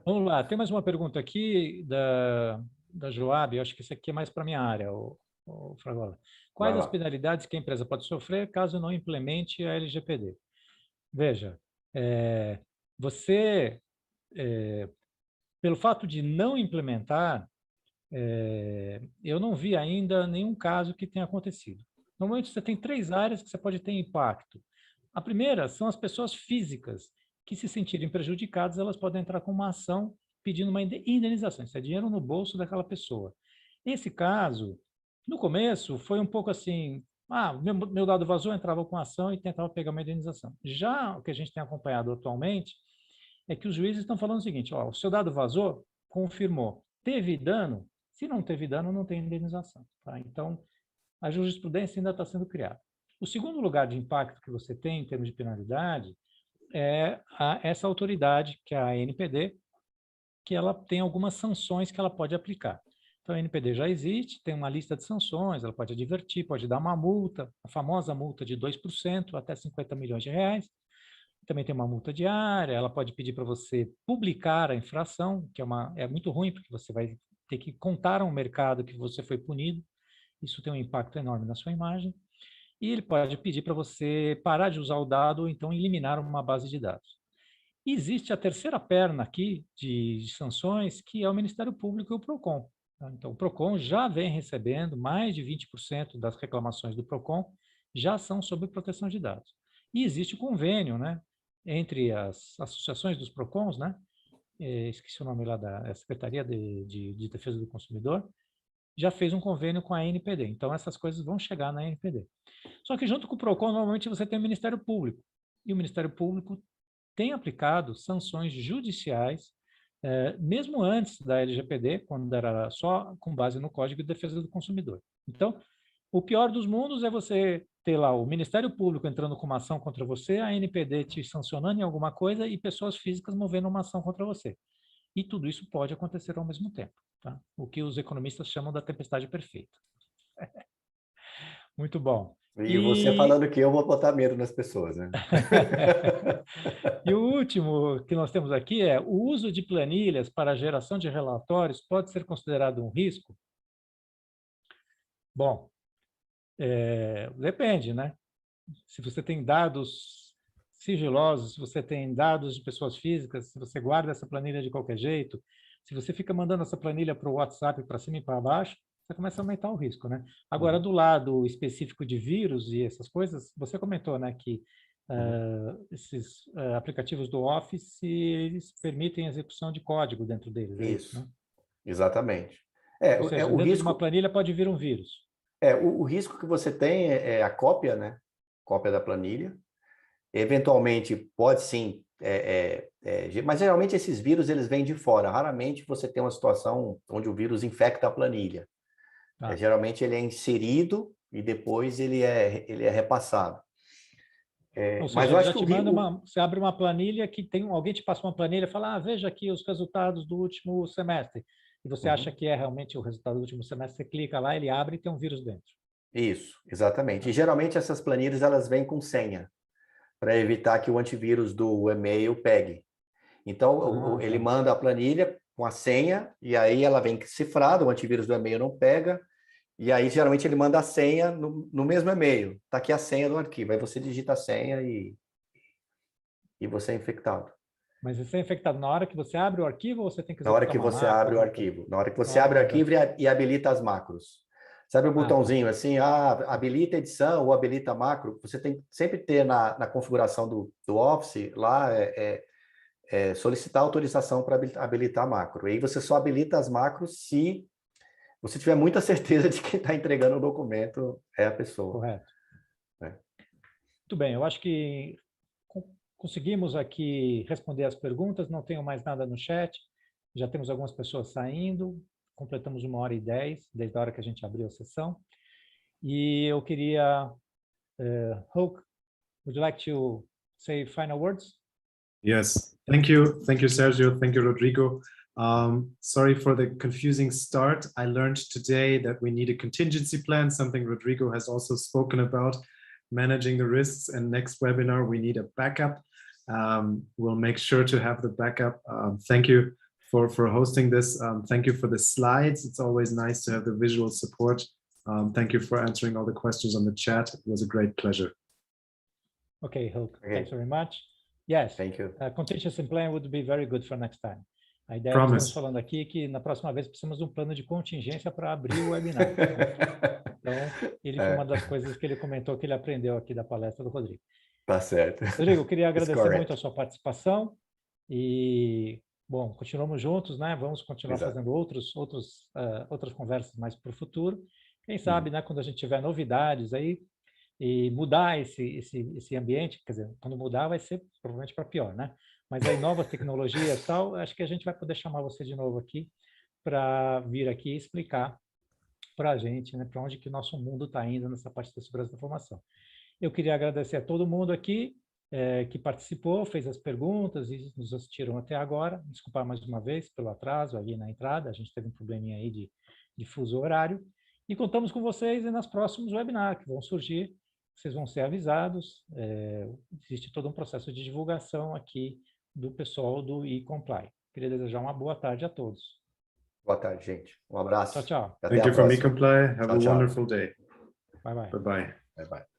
Vamos lá, tem mais uma pergunta aqui da Joab, eu acho que isso aqui é mais para a minha área, o Fragola. Quais as penalidades que a empresa pode sofrer caso não implemente a LGPD? Veja, você pelo fato de não implementar, eu não vi ainda nenhum caso que tenha acontecido. Normalmente você tem 3 áreas que você pode ter impacto. A primeira são as pessoas físicas que se sentirem prejudicadas, elas podem entrar com uma ação pedindo uma indenização. Isso é dinheiro no bolso daquela pessoa. Nesse caso, no começo, foi um pouco assim, meu dado vazou, entrava com ação e tentava pegar uma indenização. Já o que a gente tem acompanhado atualmente é que os juízes estão falando o seguinte, o seu dado vazou, confirmou. Teve dano? Se não teve dano, não tem indenização. Tá? Então, a jurisprudência ainda está sendo criada. O segundo lugar de impacto que você tem em termos de penalidade é essa autoridade, que é a ANPD, que ela tem algumas sanções que ela pode aplicar. Então, a ANPD já existe, tem uma lista de sanções, ela pode advertir, pode dar uma multa, a famosa multa de 2% até 50 milhões de reais. Também tem uma multa diária, ela pode pedir para você publicar a infração, que é muito ruim, porque você vai ter que contar ao mercado que você foi punido. Isso tem um impacto enorme na sua imagem. E ele pode pedir para você parar de usar o dado ou então eliminar uma base de dados. E existe a terceira perna aqui de sanções, que é o Ministério Público e o PROCON. Tá? Então, o PROCON já vem recebendo mais de 20% das reclamações do PROCON já são sobre proteção de dados. E existe o convênio, né, entre as associações dos PROCONs, né, esqueci o nome lá da Secretaria de Defesa do Consumidor, já fez um convênio com a ANPD. Então, essas coisas vão chegar na ANPD. Só que junto com o PROCON, normalmente você tem o Ministério Público. E o Ministério Público tem aplicado sanções judiciais, mesmo antes da LGPD, quando era só com base no Código de Defesa do Consumidor. Então, o pior dos mundos é você ter lá o Ministério Público entrando com uma ação contra você, a ANPD te sancionando em alguma coisa e pessoas físicas movendo uma ação contra você. E tudo isso pode acontecer ao mesmo tempo. Tá? O que os economistas chamam da tempestade perfeita. Muito bom. E você falando que eu vou botar medo nas pessoas, né? E o último que nós temos aqui é o uso de planilhas para a geração de relatórios pode ser considerado um risco? Bom, depende, né? Se você tem dados sigilosos, se você tem dados de pessoas físicas, se você guarda essa planilha de qualquer jeito, se você fica mandando essa planilha para o WhatsApp para cima e para baixo, você começa a aumentar o risco, né? Agora, do lado específico de vírus e essas coisas, você comentou, né, que esses aplicativos do Office, eles permitem a execução de código dentro deles. Isso, né? Exatamente. Ou seja, o dentro risco, de uma planilha pode vir um vírus. o risco que você tem é a cópia, né? Cópia da planilha. Eventualmente, pode sim, mas geralmente esses vírus eles vêm de fora. Raramente você tem uma situação onde o vírus infecta a planilha. Geralmente ele é inserido e depois ele é repassado. Ou seja, mas eu acho que você abre uma planilha que alguém te passa uma planilha e fala, veja aqui os resultados do último semestre. E você acha que é realmente o resultado do último semestre, você clica lá, ele abre e tem um vírus dentro. Isso, exatamente. E geralmente essas planilhas elas vêm com senha, para evitar que o antivírus do e-mail pegue. Então, ele manda a planilha com a senha, e aí ela vem cifrada, o antivírus do e-mail não pega, e aí geralmente ele manda a senha no mesmo e-mail. Está aqui a senha do arquivo, aí você digita a senha e você é infectado. Mas você é infectado na hora que você abre o arquivo ou você tem que Na hora que você abre o arquivo. Na hora que você abre o arquivo e habilita as macros. Sabe o botãozinho assim, habilita edição ou habilita macro? Você tem que sempre ter na configuração do Office, lá solicitar autorização para habilitar a macro. E aí você só habilita as macros se você tiver muita certeza de que quem está entregando o documento é a pessoa. Correto. Muito bem, eu acho que conseguimos aqui responder as perguntas, não tenho mais nada no chat, já temos algumas pessoas saindo, completamos 1h10, desde a hora que a gente abriu a sessão. E eu queria, Hulk, would you like to say final words? Yes, thank you, Sergio, thank you, Rodrigo. Sorry for the confusing start. I learned today that we need a contingency plan, something Rodrigo has also spoken about, managing the risks, and next webinar we need a backup. We'll make sure to have the backup. Thank you for hosting this. Thank you for the slides. It's always nice to have the visual support. Thank you for answering all the questions on the chat. It was a great pleasure. Okay, Hulk, thanks very much. Yes, thank you. Contingency plan would be very good for next time. A ideia que nós Promise. estamos falando aqui é que na próxima vez precisamos de um plano de contingência para abrir o webinar. Né? Então, ele foi uma das coisas que ele comentou que ele aprendeu aqui da palestra do Rodrigo. Tá certo. Rodrigo, eu queria It's agradecer muito correct. a sua participação e, bom, continuamos juntos, né? Vamos continuar Exato. fazendo outras conversas mais para o futuro. Quem sabe, né, quando a gente tiver novidades aí e mudar esse ambiente, quer dizer, quando mudar vai ser provavelmente para pior, né? Mas aí novas tecnologias e tal, acho que a gente vai poder chamar você de novo aqui para vir aqui explicar para a gente, né, para onde que o nosso mundo está indo nessa parte da segurança da informação. Eu queria agradecer a todo mundo aqui que participou, fez as perguntas e nos assistiram até agora. Desculpar mais uma vez pelo atraso ali na entrada, a gente teve um probleminha aí de fuso horário. E contamos com vocês nos próximos webinars que vão surgir, vocês vão ser avisados. Existe todo um processo de divulgação aqui do pessoal do eComply. Queria desejar uma boa tarde a todos. Boa tarde, gente. Um abraço. Tchau, tchau. Até Thank a you from próxima. eComply. Have Tchau, a tchau. wonderful day. Bye, bye. Bye-bye. Bye, bye.